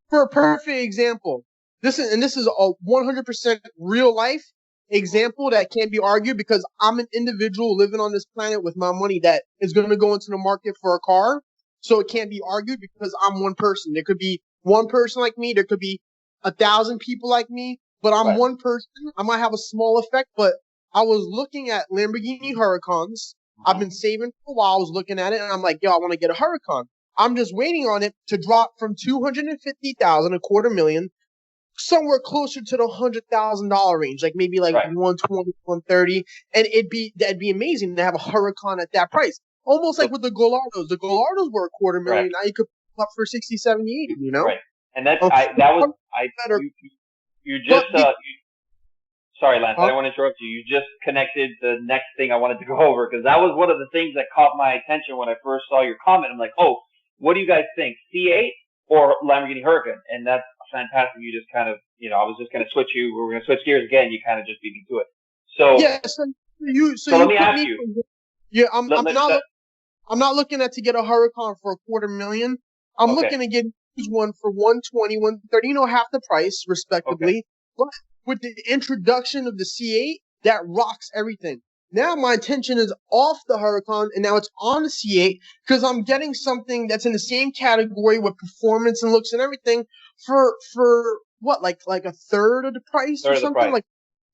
Speaker 2: For a perfect example, this is a 100% real life example that can't be argued because I'm an individual living on this planet with my money that is going to go into the market for a car. So it can't be argued because I'm one person. There could be one person like me. There could be 1,000 people like me, but I'm one person. I might have a small effect, but I was looking at Lamborghini Huracans. I've been saving for a while. I was looking at it and I'm like, yo, I want to get a Huracan. I'm just waiting on it to drop from $250,000, $250,000, somewhere closer to the $100,000 range, like maybe like 120, 130, and that'd be amazing to have a Huracan at that price. Almost like with the Gallardos. The Gallardos were $250,000. Right. Now you could put up for 60, 70, 80,
Speaker 1: Right. And that's sorry, Lance, I don't want to interrupt you. You just connected the next thing I wanted to go over because that was one of the things that caught my attention when I first saw your comment. I'm like, oh, what do you guys think, C8 or Lamborghini Huracan? And that's fantastic. You just kind of, I was just going to switch you. We were going to switch gears again. You kind of just beat me to it. So
Speaker 2: yeah. So
Speaker 1: let me ask you.
Speaker 2: Yeah, I'm not looking at to get a Huracan for $250,000. I'm looking to get one for 120, 130. Half the price, respectively. Okay. But with the introduction of the C8, that rocks everything. Now my attention is off the Huracan, and now it's on the C8 because I'm getting something that's in the same category with performance and looks and everything for what, like a third of the price or something, like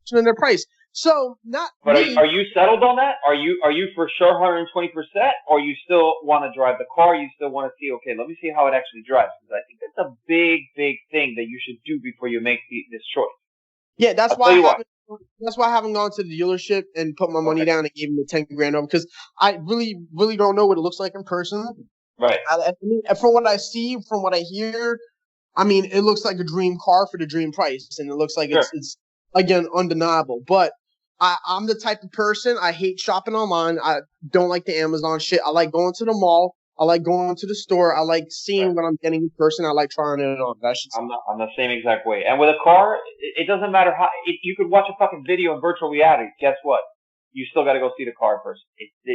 Speaker 2: the price. So not.
Speaker 1: But are you settled on that? Are you for sure 120%, or you still want to drive the car? You still want to see? Okay, let me see how it actually drives because I think that's a big thing that you should do before you make this choice.
Speaker 2: Yeah, that's why I haven't gone to the dealership and put my money down and gave him the $10,000 over because I really, really don't know what it looks like in person.
Speaker 1: Right.
Speaker 2: From what I see, from what I hear, I mean, it looks like a dream car for the dream price, and it looks like it's again undeniable. But I'm the type of person, I hate shopping online. I don't like the Amazon shit. I like going to the mall. I like going to the store. I like seeing what I'm getting in person. I like trying it on.
Speaker 1: I'm the same exact way. And with a car, it doesn't matter how. You could watch a fucking video in virtual reality. Guess what? You still got to go see the car in person.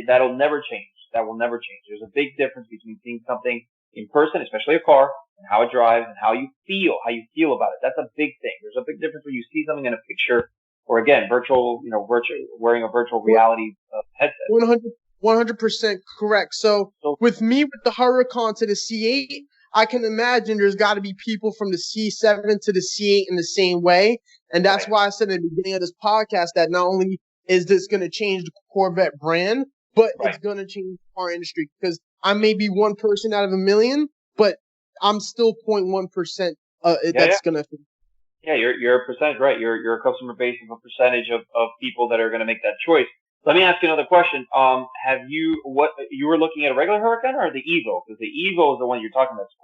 Speaker 1: That'll never change. That will never change. There's a big difference between seeing something in person, especially a car, and how it drives and how you feel about it. That's a big thing. There's a big difference when you see something in a picture or again, wearing a virtual reality headset.
Speaker 2: 100% correct. So with me, with the Huracan to the C8, I can imagine there's got to be people from the C7 to the C8 in the same way. And that's why I said at the beginning of this podcast that not only is this going to change the Corvette brand, but it's going to change our industry because I may be one person out of a million, but I'm still 0.1%. That's going to.
Speaker 1: Yeah, you're a percentage, right? You're a customer base of a percentage of people that are going to make that choice. Let me ask you another question. You were looking at a regular Huracan or the Evo? Because the Evo is the one you're talking about. It's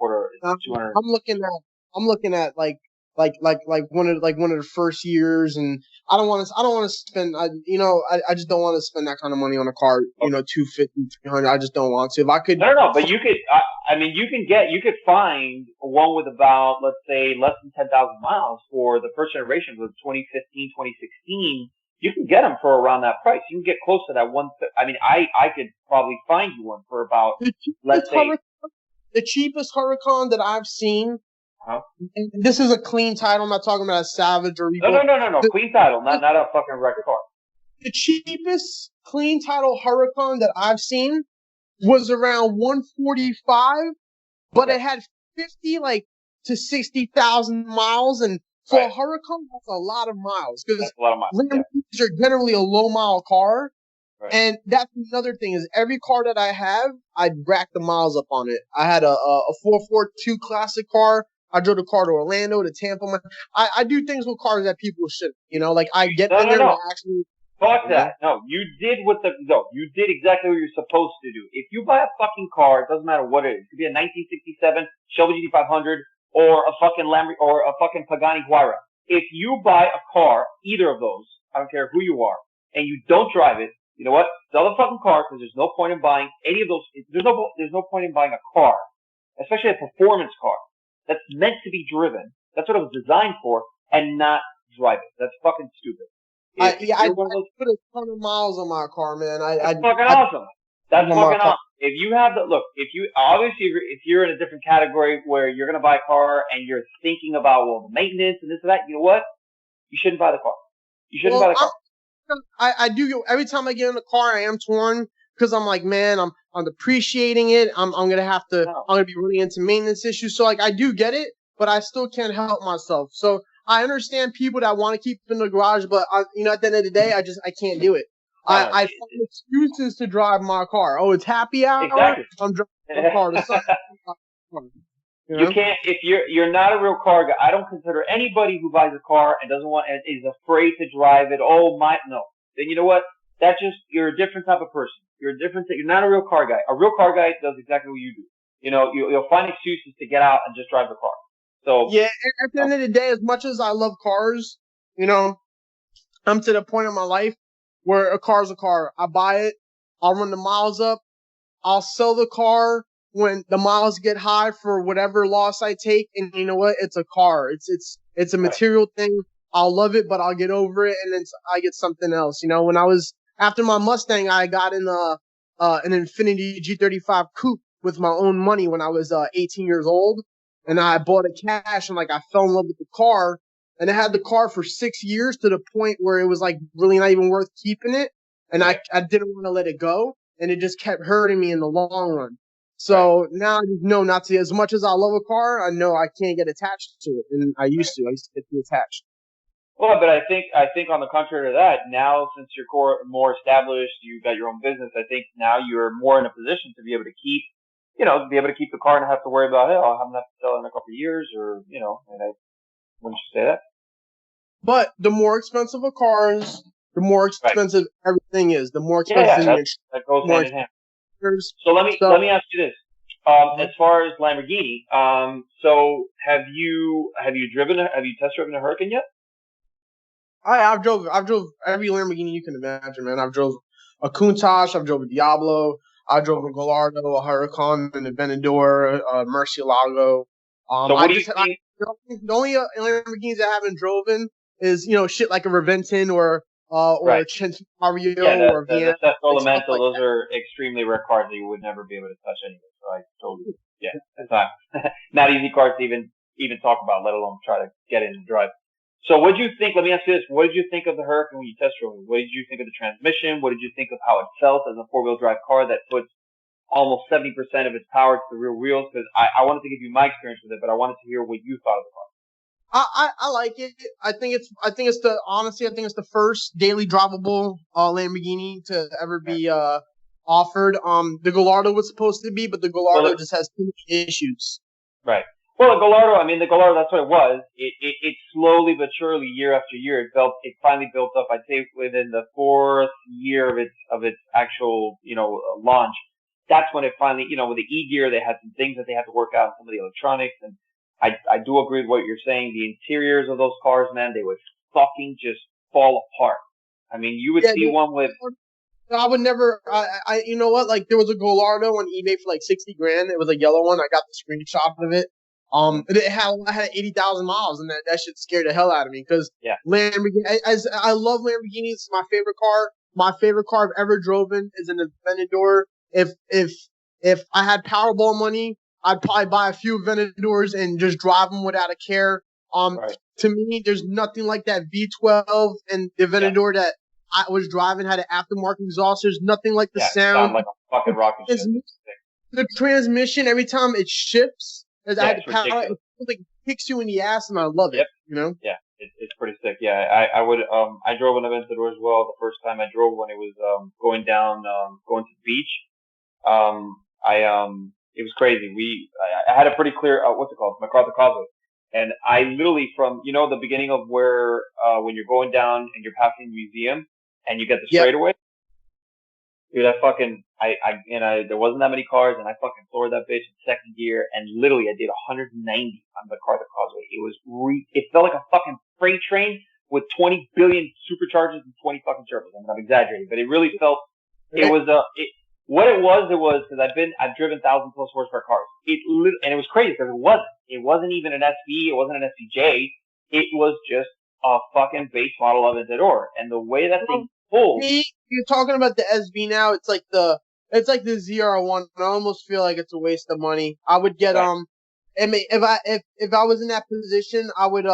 Speaker 1: 200.
Speaker 2: I'm looking at like one of the first years, and I don't want to spend. I just don't want to spend that kind of money on a car. Okay. $250, $300. I just don't want to. If I could.
Speaker 1: No. But you could. You could find one with about, let's say, less than 10,000 miles for the first generation with 2015, 2016. You can get them for around that price. You can get close to that one. I could probably find you one for about, let's say.
Speaker 2: The cheapest Huracan that I've seen. Huh? This is a clean title. I'm not talking about a Savage or Evo.
Speaker 1: No. Clean title, not a fucking wrecked car.
Speaker 2: The cheapest clean title Huracan that I've seen was around 145, but it had 50 to 60,000 miles, and for a Huracan, that's a lot of miles because Lamborghinis are generally a low mile car. Right. And that's another thing is every car that I have, I'd rack the miles up on it. I had a 442 classic car. I drove the car to Orlando, to Tampa. I do things with cars that people shouldn't. I get in there and actually
Speaker 1: Fuck
Speaker 2: You know?
Speaker 1: that. No, you did exactly what you're supposed to do. If you buy a fucking car, it doesn't matter what it is. It could be a 1967 Shelby GT500 or a fucking or a fucking Pagani Huayra. If you buy a car, either of those, I don't care who you are, and you don't drive it, you know what? Sell the fucking car because there's no point in buying any of those. There's no point in buying a car, especially a performance car that's meant to be driven. That's what it was designed for, and not drive it. That's fucking stupid.
Speaker 2: I put a ton of miles on my car, man.
Speaker 1: That's fucking awesome. That's fucking awesome. If you have if you obviously if you're in a different category where you're gonna buy a car and you're thinking about the maintenance and this and that, you know what? You shouldn't buy the car. You shouldn't buy the car.
Speaker 2: I do every time I get in the car, I am torn because I'm like, man, I'm depreciating it. I'm gonna have to. No. I'm gonna be really into maintenance issues. So like, I do get it, but I still can't help myself. So I understand people that want to keep it in the garage, but at the end of the day, I can't do it. I find excuses to drive my car. Oh, it's happy hour.
Speaker 1: Exactly.
Speaker 2: I'm driving the car.
Speaker 1: You can't if you're not a real car guy. I don't consider anybody who buys a car and doesn't want and is afraid to drive it. Oh my, no. Then you know what? You're a different type of person. You're not a real car guy. A real car guy does exactly what you do. You'll find excuses to get out and just drive the car. So
Speaker 2: yeah, at the end of the day, as much as I love cars, I'm to the point in my life where a car's a car. I buy it, I'll run the miles up, I'll sell the car when the miles get high for whatever loss I take, and you know what? It's a car. It's a material thing. I'll love it, but I'll get over it, and then I get something else. When I was after my Mustang, I got in an Infiniti G35 coupe with my own money when I was 18 years old. And I bought it cash, and I fell in love with the car, and I had the car for 6 years to the point where it was really not even worth keeping it. And I didn't want to let it go, and it just kept hurting me in the long run. So now I just know not to, as much as I love a car, I know I can't get attached to it. And I used to get too attached.
Speaker 1: Well, but I think on the contrary to that, now since you're more established, you got your own business, I think now you're more in a position to be able to keep the car and not have to worry about, I'm going to have to sell it in a couple of years or, and wouldn't you say that?
Speaker 2: But the more expensive a car is, the more expensive everything is. The more expensive
Speaker 1: that goes hand in hand. So let me ask you this. As far as Lamborghini, so have you test driven a Huracan yet?
Speaker 2: I've drove every Lamborghini you can imagine, man. I've drove a Countach, I've drove a Diablo, I drove a Gallardo, a Huracan, an Aventador, a Murcielago.
Speaker 1: So what do you think?
Speaker 2: The only Lamborghinis I haven't driven is shit like a Reventon or a Centauro or
Speaker 1: Vienna. The Elemental, like those are extremely rare cars that you would never be able to touch anyway. So I totally, it's not easy cars to even talk about, let alone try to get in and drive. So what did you think? Let me ask you this. What did you think of the Huracan when you test drove it? What did you think of the transmission? What did you think of how it felt as a four-wheel drive car that puts almost 70% of its power to the rear wheels? Because I wanted to give you my experience with it, but I wanted to hear what you thought of the car.
Speaker 2: I like it. I think it's the first daily drivable Lamborghini to ever be offered. The Gallardo was supposed to be, but the Gallardo just has too many issues.
Speaker 1: Right. Well, the Gallardo, that's what it was. It slowly but surely, year after year, it finally built up. I'd say within the fourth year of its actual, launch. That's when it finally, with the E-Gear, they had some things that they had to work out, some of the electronics, and I do agree with what you're saying. The interiors of those cars, man, they would fucking just fall apart. I mean, you would see one with.
Speaker 2: I would never. You know what? There was a Gallardo on eBay for $60,000. It was a yellow one. I got the screenshot of it. It had 80,000 miles, and that shit scared the hell out of me because Lamborghini. I love Lamborghinis. It's my favorite car. My favorite car I've ever driven is an Aventador. If I had Powerball money, I'd probably buy a few Aventadors and just drive them without a care. To me, there's nothing like that V12 and the Aventador that I was driving had an aftermarket exhaust. There's nothing like the sound.
Speaker 1: Sound like a fucking rocket ship.
Speaker 2: The transmission, every time it shifts, I had to power, it kicks you in the ass, and I love it.
Speaker 1: Yep. Yeah, it's pretty sick. Yeah, I would. I drove an Aventador as well. The first time I drove when it was going to the beach. It was crazy. I had a pretty clear what's it called, MacArthur Causeway, and I literally from the beginning of where when you're going down and you're passing the museum, and you get the
Speaker 2: Yep.
Speaker 1: straightaway. Dude, there wasn't that many cars, and I fucking floored that bitch in second gear, and literally I did 190 on the car, the causeway. It felt like a fucking freight train with 20 billion superchargers and 20 fucking turbos. I mean, I'm exaggerating, but it really felt, what it was, because I've driven 1,000+ horsepower cars. And it was crazy because it wasn't even an SV, it wasn't an SVJ, it was just a fucking base model of Aventador. And the way that thing pulled.
Speaker 2: You're talking about the SV now. It's like the ZR1. I almost feel like it's a waste of money. I would get
Speaker 1: Right.
Speaker 2: if I was in that position, I would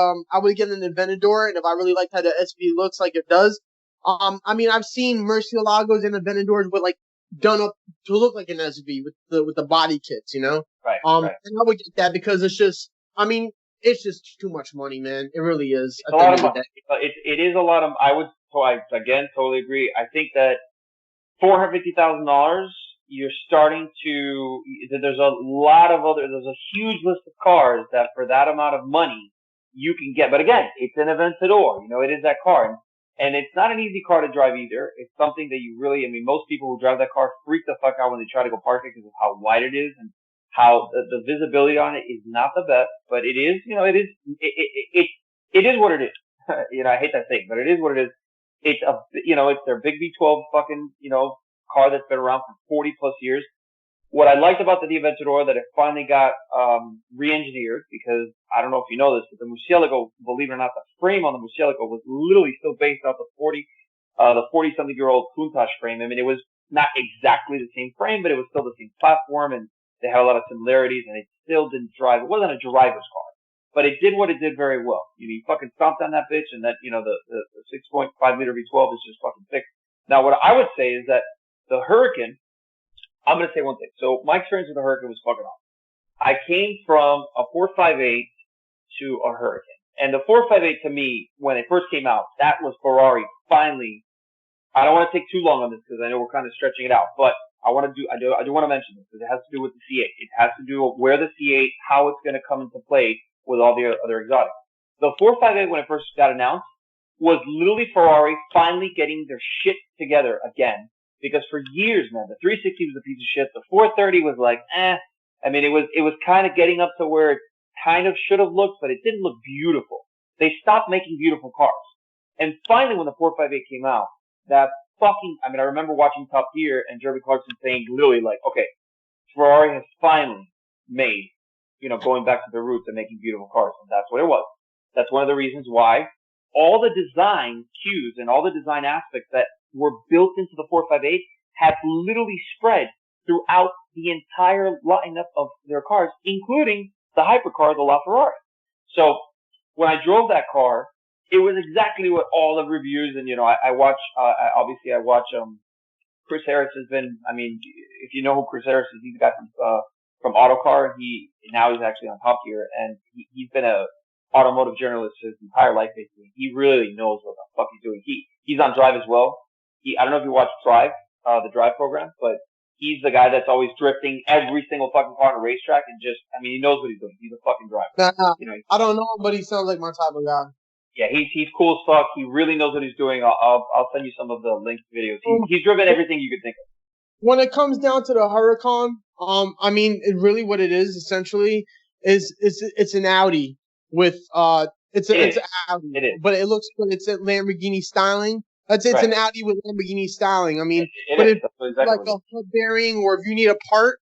Speaker 2: get an Aventador, and if I really liked how the SV looks like it does, I mean, I've seen Murcielagos and Aventadors with like done up to look like an SV with the body kits, you know.
Speaker 1: Right.
Speaker 2: And I would get that because it's just too much money, man. It really is.
Speaker 1: It's a lot of money. It is a lot of. I again totally agree. I think that $450,000, you're starting to. There's a huge list of cars that for that amount of money you can get. But again, it's an Aventador. You know, it is that car, and it's not an easy car to drive either. It's something that you really. I mean, most people who drive that car freak the fuck out when they try to go park it because of how wide it is and how the visibility on it is not the best. But it is. You know, it is what it is. You know, I hate that thing, but it is what it is. It's their big V12 fucking, car that's been around for 40+ years. What I liked about the Aventador that it finally got, re-engineered, because I don't know if you know this, but the Murcielago, believe it or not, the frame on the Murcielago was literally still based off the 40-something year old Countach frame. I mean, it was not exactly the same frame, but it was still the same platform, and they had a lot of similarities, and it still didn't drive. It wasn't a driver's car. But it did what it did very well. You fucking stomped on that bitch, and that, the 6.5 liter V12 is just fucking thick. Now, what I would say is that the Hurricane, I'm going to say one thing. So my experience with the Hurricane was fucking awesome. I came from a 458 to a Hurricane. And the 458 to me, when it first came out, that was Ferrari finally. I don't want to take too long on this because I know we're kind of stretching it out, but I do want to mention this because it has to do with the C8. It has to do with where the C8, how it's going to come into play with all the other exotics. The 458, when it first got announced, was literally Ferrari finally getting their shit together again. Because for years, man, the 360 was a piece of shit. The 430 was like, eh. I mean, it was kind of getting up to where it kind of should have looked, but it didn't look beautiful. They stopped making beautiful cars. And finally, when the 458 came out, I remember watching Top Gear and Jeremy Clarkson saying literally like, okay, Ferrari has finally made, going back to their roots and making beautiful cars. And that's what it was. That's one of the reasons why all the design cues and all the design aspects that were built into the 458 have literally spread throughout the entire lineup of their cars, including the hypercar, the LaFerrari. So when I drove that car, it was exactly what all the reviews and, I watch Chris Harris has been, I mean, if you know who Chris Harris is, he's the guy from Autocar. Now he's actually on Top Gear, and he's been a automotive journalist his entire life, basically. He really knows what the fuck he's doing. He's on Drive as well. I don't know if you watch Drive, the Drive program, but he's the guy that's always drifting every single fucking car on a racetrack and he knows what he's doing. He's a fucking driver.
Speaker 2: I don't know him, but he sounds like my type of guy.
Speaker 1: Yeah, he's cool as fuck. He really knows what he's doing. I'll send you some of the linked videos. He's driven everything you could think of.
Speaker 2: When it comes down to the Huracan, I mean, really what it is essentially is it's an Audi with it's an Audi,
Speaker 1: it is.
Speaker 2: But it looks good. It's a Lamborghini styling. It's
Speaker 1: right.
Speaker 2: An Audi with Lamborghini styling. I mean,
Speaker 1: it's
Speaker 2: like a hood bearing, or if you need a part,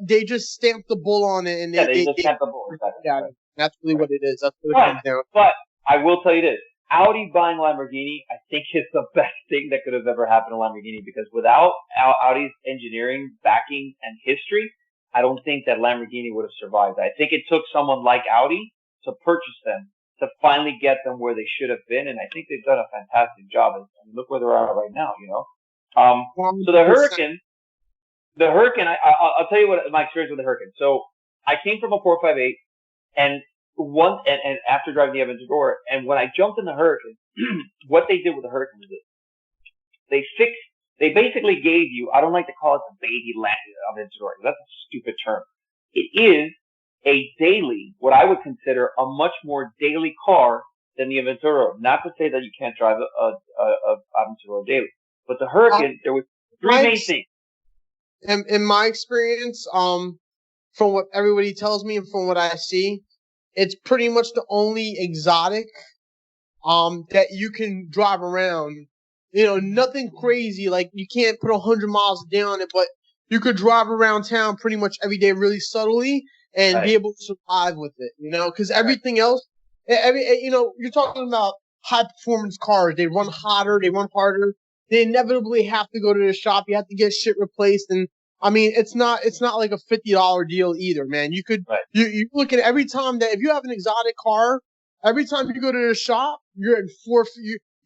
Speaker 2: they just stamp the bull on it, and
Speaker 1: they just stamp the bull. Exactly.
Speaker 2: Yeah, right. That's really what it is. That's what it comes down.
Speaker 1: But I will tell you this: Audi buying Lamborghini, I think, is the best thing that could have ever happened to Lamborghini, because without Audi's engineering backing and history, I don't think that Lamborghini would have survived. I think it took someone like Audi to purchase them, to finally get them where they should have been, and I think they've done a fantastic job. And look where they're at right now, So the Hurricane, I'll tell you what my experience with the Hurricane. So I came from a 458, and after driving the Aventador, and when I jumped in the Hurricane, what they did with the Hurricane was this: they basically gave you, I don't like to call it the baby Aventador, that's a stupid term. It is a daily, what I would consider a much more daily car than the Aventador. Not to say that you can't drive a Aventador daily, but the Hurricane, there was three main things.
Speaker 2: In my experience, from what everybody tells me and from what I see, it's pretty much the only exotic that you can drive around. You know, nothing crazy. Like, you can't put 100 miles a day on it, but you could drive around town pretty much every day really subtly and be able to survive with it, you know? Because everything else, you know, you're talking about high-performance cars. They run hotter, they run harder. They inevitably have to go to the shop. You have to get shit replaced. And, I mean, it's not like a $50 deal either, man. You could, you look at every time that, if you have an exotic car, every time you go to the shop, you're at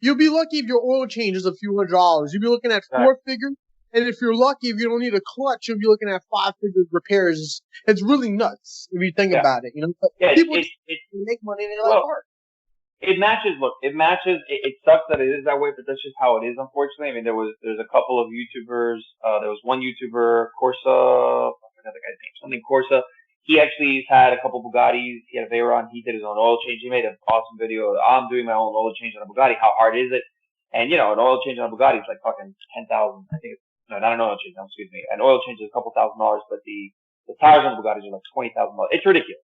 Speaker 2: you'll be lucky if your oil change is a few $100s. You'll be looking at four figures. And if you're lucky, if you don't need a clutch, you'll be looking at 5-figure repairs. It's really nuts if you think about it, you know? But people make money and they like art.
Speaker 1: It matches. Look, it matches. It sucks that it is that way, but that's just how it is. Unfortunately, I mean, there's a couple of YouTubers. There was one YouTuber, Corsa. I forgot the guy's name. Something Corsa. He actually had a couple Bugattis. He had a Veyron. He did his own oil change. He made an awesome video. I'm doing my own oil change on a Bugatti. How hard is it? And you know, an oil change on a Bugatti is like fucking $10,000. I think no, not an oil change. No, excuse me. An oil change is a couple $1,000, but the tires on the Bugattis are like $20,000. It's ridiculous.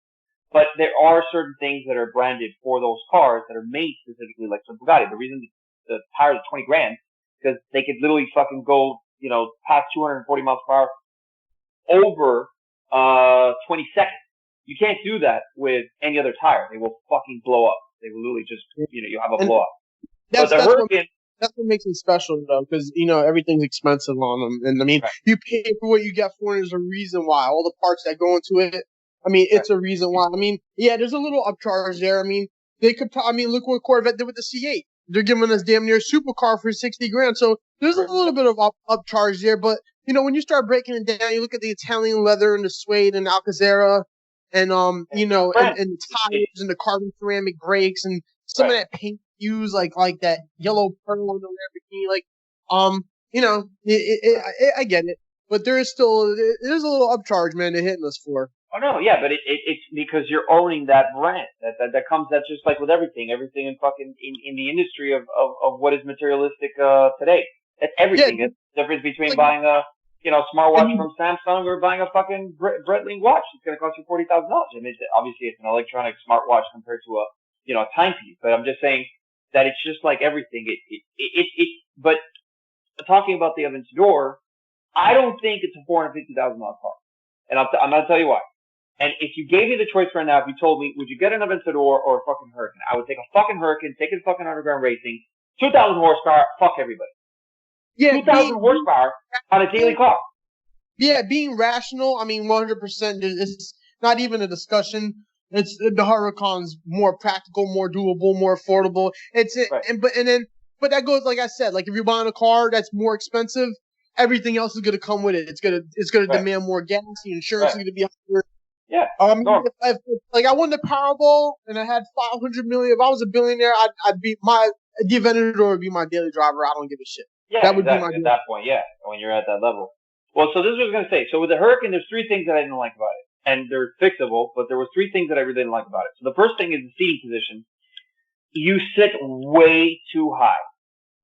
Speaker 1: But there are certain things that are branded for those cars that are made specifically like some Bugatti. The reason the tires are $20 grand because they could literally fucking go, you know, past 240 miles per hour over 20 seconds. You can't do that with any other tire. They will fucking blow up. They will literally just, you know, you have a blow up.
Speaker 2: That's what makes it special, though, because, you know, everything's expensive on them. And, I mean, you pay for what you get for it. There's a reason why. All the parts that go into it, I mean, it's a reason why. I mean, yeah, there's a little upcharge there. I mean, they could I mean, look what Corvette did with the C8. They're giving us damn near a supercar for 60 grand. So there's a little bit of upcharge there. But, you know, when you start breaking it down, you look at the Italian leather and the suede and Alcazara and, you know, and the tires and the carbon ceramic brakes and some of that paint used, like that yellow pearl on the Lamborghini. Like, you know, I get it. But there's a little upcharge, man, they're hitting us for.
Speaker 1: Oh no, yeah, but it's because you're owning that brand. That's just like with everything in fucking in the industry of what is materialistic today. That's everything. It's the difference between buying a smartwatch from Samsung or buying a fucking Breitling watch. It's gonna cost you $40,000. I mean, obviously it's an electronic smartwatch compared to a timepiece. But I'm just saying that it's just like everything. But talking about the Aventador, I don't think it's a $450,000 car, and I'm gonna tell you why. And if you gave me the choice right now, if you told me, would you get an Aventador or a fucking Hurricane? I would take a fucking Hurricane, take it to fucking underground racing, 2,000 horsepower, fuck everybody. Yeah, 2,000 horsepower on a daily car.
Speaker 2: Yeah, being rational, I mean, 100%, it's not even a discussion. It's the Huracan's more practical, more doable, more affordable. But that goes, like I said, like if you're buying a car that's more expensive, everything else is going to come with it. It's going to demand more gas. The insurance is going to be higher.
Speaker 1: Yeah.
Speaker 2: If I won the Powerball and I had $500 million, if I was a billionaire, I'd be the Aventador would be my daily driver. I don't give a shit.
Speaker 1: Yeah, that would be my at that point. Yeah, when you're at that level. Well, so this is what I was going to say. So with the Hurricane, there's three things that I didn't like about it, and they're fixable. But there were three things that I really didn't like about it. So the first thing is the seating position. You sit way too high.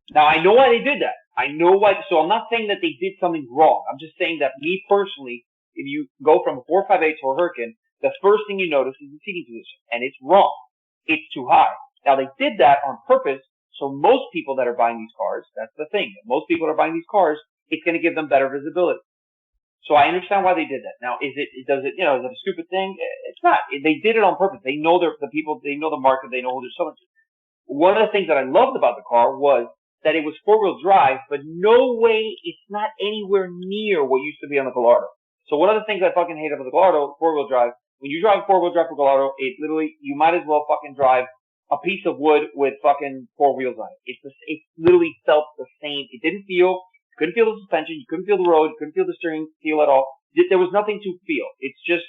Speaker 1: Now I know why they did that. I know why. So I'm not saying that they did something wrong. I'm just saying that me personally, if you go from a 458 to a Hurricane, the first thing you notice is the seating position, and it's wrong. It's too high. Now they did that on purpose, so most people that are buying these cars, that's the thing. Most people that are buying these cars, it's going to give them better visibility. So I understand why they did that. Now, is it a stupid thing? It's not. They did it on purpose. They know the people, they know the market, they know who they're selling to. One of the things that I loved about the car was that it was four-wheel drive, but no way, it's not anywhere near what used to be on the Gallardo. So one of the things I fucking hate about the Gallardo, four-wheel drive, when you drive four-wheel drive for Gallardo, it literally, you might as well fucking drive a piece of wood with fucking four wheels on it. It literally felt the same. It didn't feel, you couldn't feel the suspension, you couldn't feel the road, you couldn't feel the steering feel at all. There was nothing to feel. It's just,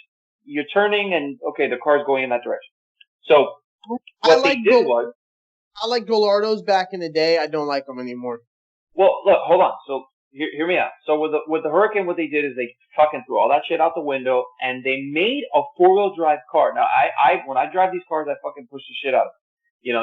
Speaker 1: you're turning and, okay, the car's going in that direction. So, what they did was,
Speaker 2: I like Gallardos back in the day. I don't like them anymore.
Speaker 1: Well, look, hold on. So, hear me out. So with the Hurricane, what they did is they fucking threw all that shit out the window and they made a four-wheel drive car. Now, when I drive these cars, I fucking push the shit out of them.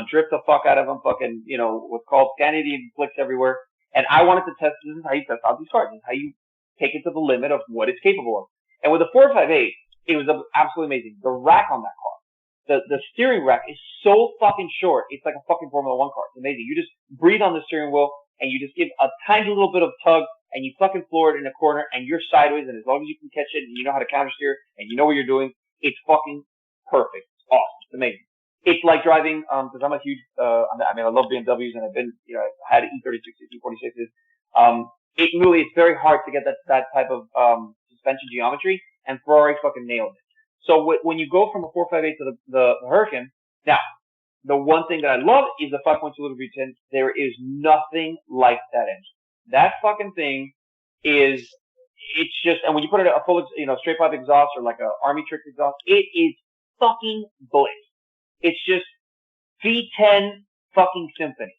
Speaker 1: drift the fuck out of them, fucking, what's called Canadian flicks everywhere. And I wanted to test, this is how you test out these cars. This is how you take it to the limit of what it's capable of. And with the 458, it was absolutely amazing. The rack on that car, the steering rack is so fucking short. It's like a fucking Formula One car. It's amazing. You just breathe on the steering wheel and you just give a tiny little bit of tug and you fucking floor it in a corner and you're sideways, and as long as you can catch it and you know how to counter steer and you know what you're doing, it's fucking perfect. It's awesome. It's amazing. It's like driving, cause I'm a huge, I love BMWs and I've been, I had E36s, E46s. It's very hard to get that type of, suspension geometry, and Ferrari fucking nailed it. So when you go from a 458 to the Hurricane, now, the one thing that I love is the 5.2 liter V10. There is nothing like that engine. That fucking thing it's just, and when you put it a full, straight pipe exhaust or like a army trick exhaust, it is fucking bliss. It's just V10 fucking symphony.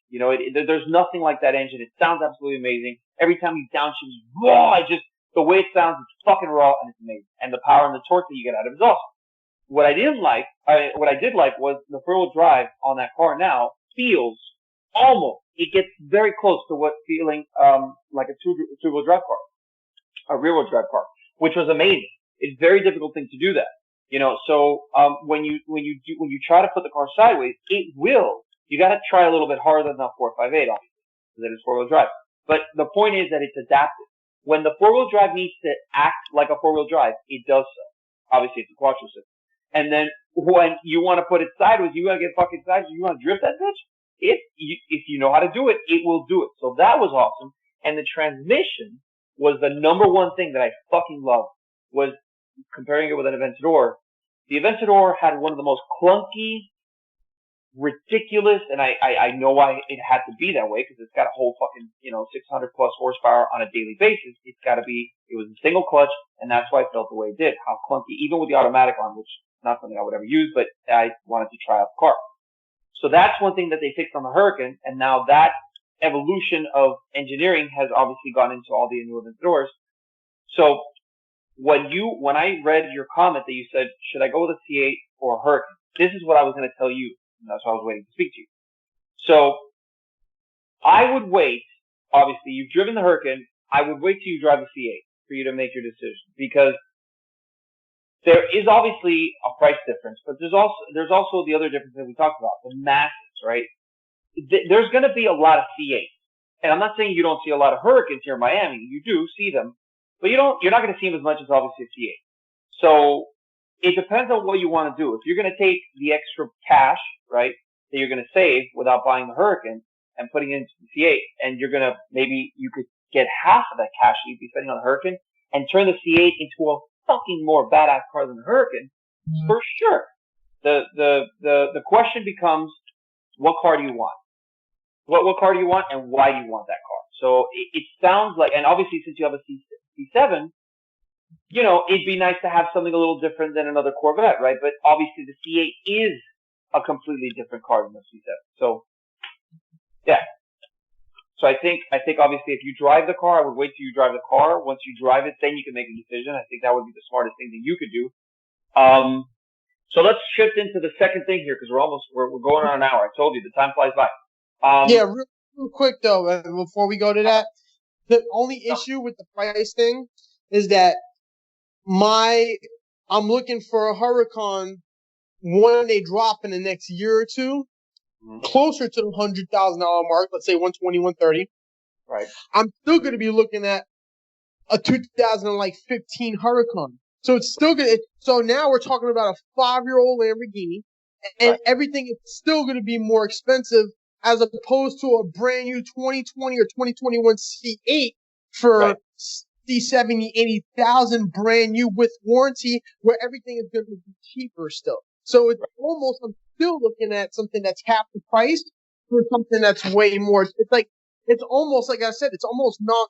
Speaker 1: There's nothing like that engine. It sounds absolutely amazing. Every time you downshift, the way it sounds, it's fucking raw and it's amazing. And the power and the torque that you get out of it is awesome. What I did like was the four-wheel drive on that car now feels it gets very close to what feeling, like a two-wheel drive car, a rear-wheel drive car, which was amazing. It's a very difficult thing to do that. So, when you try to put the car sideways, you gotta try a little bit harder than the 458, obviously, because it is four-wheel drive. But the point is that it's adaptive. When the four-wheel drive needs to act like a four-wheel drive, it does so. Obviously, it's a quattro system. And then when you want to put it sideways, you want to get fucking sideways, you want to drift that bitch, if you know how to do it, it will do it. So that was awesome. And the transmission was the number one thing that I fucking loved, was comparing it with an Aventador. The Aventador had one of the most clunky, ridiculous, and I know why it had to be that way, because it's got a whole fucking, 600 plus horsepower on a daily basis. It was a single clutch, and that's why it felt the way it did. How clunky, even with the automatic on, which is not something I would ever use, but I wanted to try out the car. So that's one thing that they fixed on the Hurricane, and now that evolution of engineering has obviously gone into all the new Aventadors. So when I read your comment that you said, should I go with a C8 or a Hurricane? This is what I was going to tell you. And that's why I was waiting to speak to you. So I would wait. Obviously, you've driven the Hurricane. I would wait till you drive the C8 for you to make your decision, because there is obviously a price difference, but there's also the other difference that we talked about, the masses, right? There's going to be a lot of C8s, and I'm not saying you don't see a lot of Hurricanes here in Miami. You do see them, but you're not going to see them as much as obviously a C8. So it depends on what you want to do. If you're going to take the extra cash, right, that you're going to save without buying the Hurricane and putting it into the C8, and maybe you could get half of that cash that you'd be spending on the Hurricane and turn the C8 into a fucking more badass car than the Hurricane, for sure. The question becomes, what car do you want? What car do you want, and why do you want that car? So it sounds like, and obviously since you have a C7, it'd be nice to have something a little different than another Corvette, right? But obviously the C8 is a completely different car than the C7. So, yeah. So I think obviously if you drive the car, I would wait till you drive the car. Once you drive it, then you can make a decision. I think that would be the smartest thing that you could do. So let's shift into the second thing here, because we're going on an hour. I told you, the time flies by.
Speaker 2: Real quick though, before we go to that, the only issue with the price thing is that I'm looking for a Huracan when they drop in the next year or two, closer to the $100,000 mark, let's say 120, 130.
Speaker 1: Right.
Speaker 2: I'm still going to be looking at a 2015 Huracan. So it's still good. So now we're talking about a 5-year-old Lamborghini, and everything is still going to be more expensive as opposed to a brand new 2020 or 2021 C8 for 70, 80,000 brand new with warranty, where everything is going to be cheaper still. So it's almost, I'm still looking at something that's half the price for something that's way more. It's almost, like I said, it's almost not.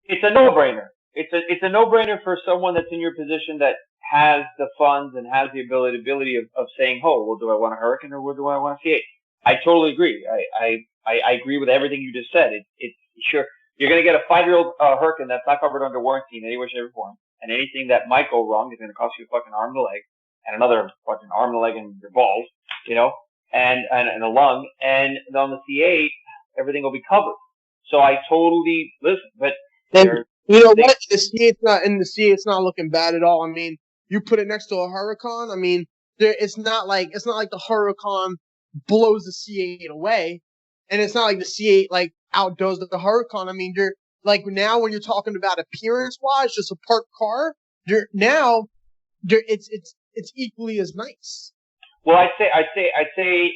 Speaker 1: It's a no-brainer. It's a no-brainer for someone that's in your position that has the funds and has the ability of saying, oh, well, do I want a Hurricane or do I want a C8? I totally agree. I agree with everything you just said. It's sure. You're going to get a 5-year-old Hurricane that's not covered under warranty in any way, shape, or form. And anything that might go wrong is going to cost you a fucking arm and a leg, and another fucking arm and a leg in your balls, and a lung, and on the C8 everything will be covered. So I totally listen, but
Speaker 2: And
Speaker 1: there's
Speaker 2: you know
Speaker 1: things,
Speaker 2: what? The C8's not looking bad at all. I mean, you put it next to a Huracan. I mean, it's not like the Huracan blows the C8 away, and it's not like the C8 like outdoes the Huracan. I mean, you're like now when you're talking about appearance wise, just a parked car. It's equally as nice.
Speaker 1: well, I'd say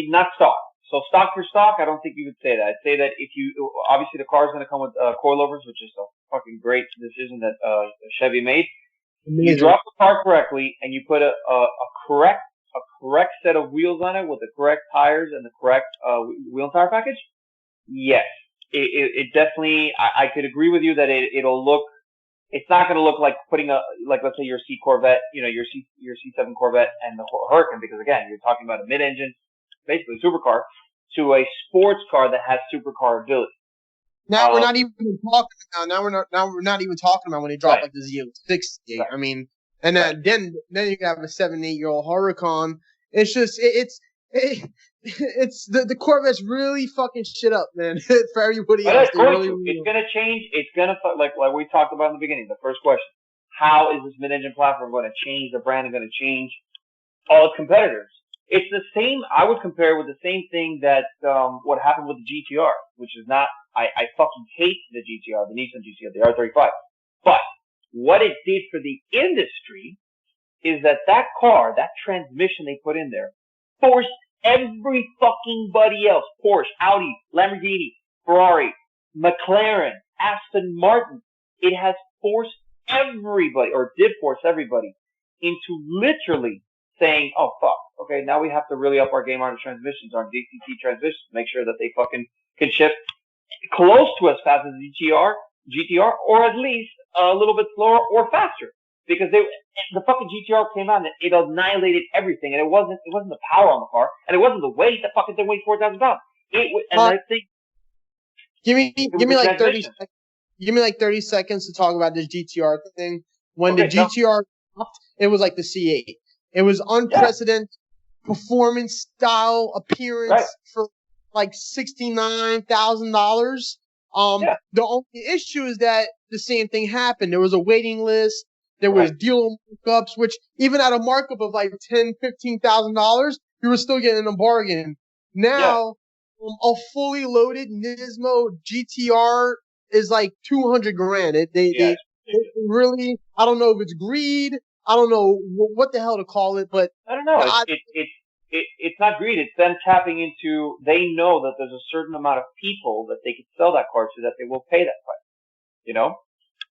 Speaker 1: not stock. So stock for stock, I don't think you would say that. I'd say that if you obviously the car is going to come with coilovers, which is a fucking great decision that Chevy made. You
Speaker 2: Amazing.
Speaker 1: drop the car correctly, and you put a correct set of wheels on it with the correct tires and the correct wheel and tire package. Yes, it definitely. I could agree with you that it'll look. It's not going to look like putting like let's say your C Corvette, your C7 Corvette and the Huracan, because again you're talking about a mid-engine, basically supercar, to a sports car that has supercar ability.
Speaker 2: Now we're not even talking about. Now we're not even talking about when they drop
Speaker 1: Right.
Speaker 2: like the Z60.
Speaker 1: Right.
Speaker 2: I mean, and
Speaker 1: Right.
Speaker 2: then you have a 7, 8 year old Huracan. It's just it's the Corvette's really fucking shit up, man. For everybody
Speaker 1: But
Speaker 2: else,
Speaker 1: it's
Speaker 2: they
Speaker 1: going
Speaker 2: really,
Speaker 1: to.
Speaker 2: really
Speaker 1: It's going to change. It's going to like we talked about in the beginning. The first question: how is this mid-engine platform going to change the brand and going to change all its competitors? It's the same. I would compare it with the same thing that what happened with the GTR, which is not. I fucking hate the GTR, the Nissan GTR, the R35. But what it did for the industry is that car, that transmission they put in there, forced every fucking buddy else, Porsche, Audi, Lamborghini, Ferrari, McLaren, Aston Martin. It has forced everybody, or did force everybody, into literally saying, oh fuck, okay, now we have to really up our game on our transmissions, on DCT transmissions, make sure that they fucking can shift close to as fast as GTR, or at least a little bit slower or faster. Because the fucking GTR came out and it annihilated everything, and it wasn't the power on the car, and it wasn't the weight. The fucking thing weighed 4,000 pounds. And I think
Speaker 2: give me like 30
Speaker 1: transmission.
Speaker 2: give me like 30 seconds to talk about this GTR thing. When
Speaker 1: Okay,
Speaker 2: the GTR dropped, it was like the C8. It was unprecedented performance, style, appearance
Speaker 1: Right.
Speaker 2: for like $69,000.
Speaker 1: Yeah.
Speaker 2: The only issue is that the same thing happened. There was a waiting list. There was dealer markups, which even at a markup of like $10,000-$15,000, you were still getting a bargain. Now, a fully loaded Nismo GTR is like 200 grand. They really, I don't know if it's greed. I don't know what the hell to call it, but
Speaker 1: I don't know. It's not greed. It's them tapping into. They know that there's a certain amount of people that they could sell that car to that they will pay that price. You know.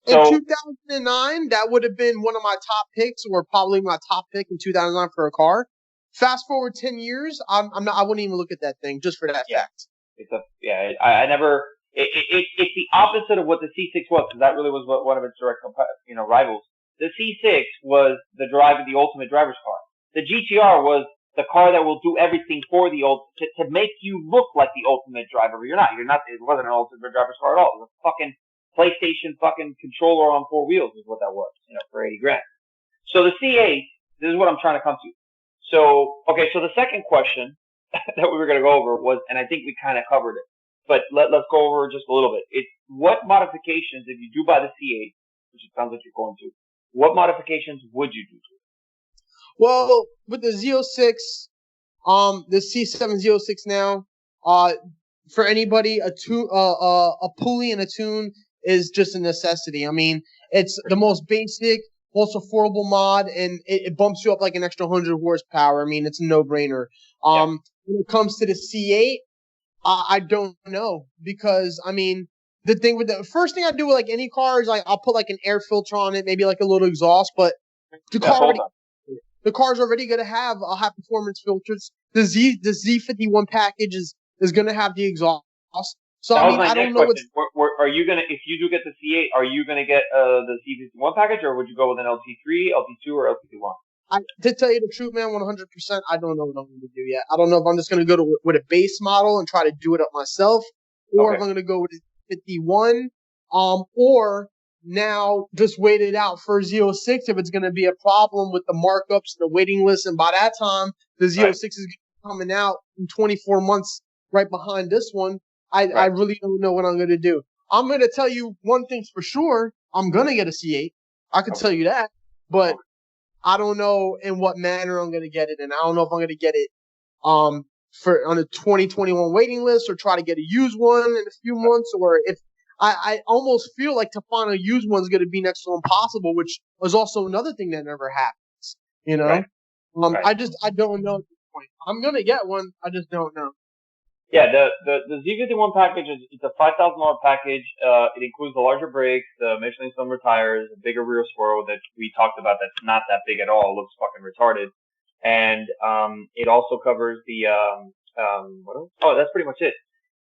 Speaker 2: In 2009, that would have been one of my top picks, or probably my top pick in 2009 for a car. Fast forward 10 years, I wouldn't even look at that thing just for that fact.
Speaker 1: I never. It's the opposite of what the C6 was, because that really was one of its direct, rivals. The C6 was the ultimate driver's car. The GTR was the car that will do everything for to make you look like the ultimate driver. You're not. It wasn't an ultimate driver's car at all. It was a fucking PlayStation fucking controller on 4 wheels is what that was, for 80 grand. So the C8, this is what I'm trying to come to. So the second question that we were going to go over was, and I think we kind of covered it, but let's go over just a little bit. It's what modifications, if you do buy the C8, which it sounds like you're going to, what modifications would you do to it?
Speaker 2: Well, with the Z06, the C7 Z06 now, for anybody, a pulley and a tune is just a necessity. I mean, it's the most basic, most affordable mod, and it bumps you up like an extra 100 horsepower. I mean, it's a no-brainer. When it comes to the C8, I don't know, because I mean, the first thing I do with like any car is like I'll put like an air filter on it, maybe like a little exhaust, but the car's already going to have high performance filters. The Z51 package is going to have the exhaust. So
Speaker 1: that
Speaker 2: I mean,
Speaker 1: was my
Speaker 2: I don't
Speaker 1: next
Speaker 2: know
Speaker 1: question. Are you gonna, if you do get the C8, are you gonna get the Z51 package, or would you go with an LT3, LT2, or LT1?
Speaker 2: To tell you the truth, man, 100%, I don't know what I'm going to do yet. I don't know if I'm just going to go with a base model and try to do it up myself, or if I'm going to go with a 51, or now just wait it out for Z06 if it's going to be a problem with the markups and the waiting list. And by that time, the Z06 is coming out in 24 months right behind this one. I really don't know what I'm going to do. I'm going to tell you one thing's for sure. I'm going to get a C8. I can tell you that. But I don't know in what manner I'm going to get it. And I don't know if I'm going to get it for on a 2021 waiting list or try to get a used one in a few months, or if I almost feel like to find a used one is going to be next to impossible, which was also another thing that never happens, you know? I don't know at this point. I'm going to get one. I just don't know.
Speaker 1: Yeah, the Z51 package it's a $5,000 package. It includes the larger brakes, the Michelin Summer tires, a bigger rear spoiler that we talked about that's not that big at all. It looks fucking retarded. And it also covers the what else? Oh, that's pretty much it.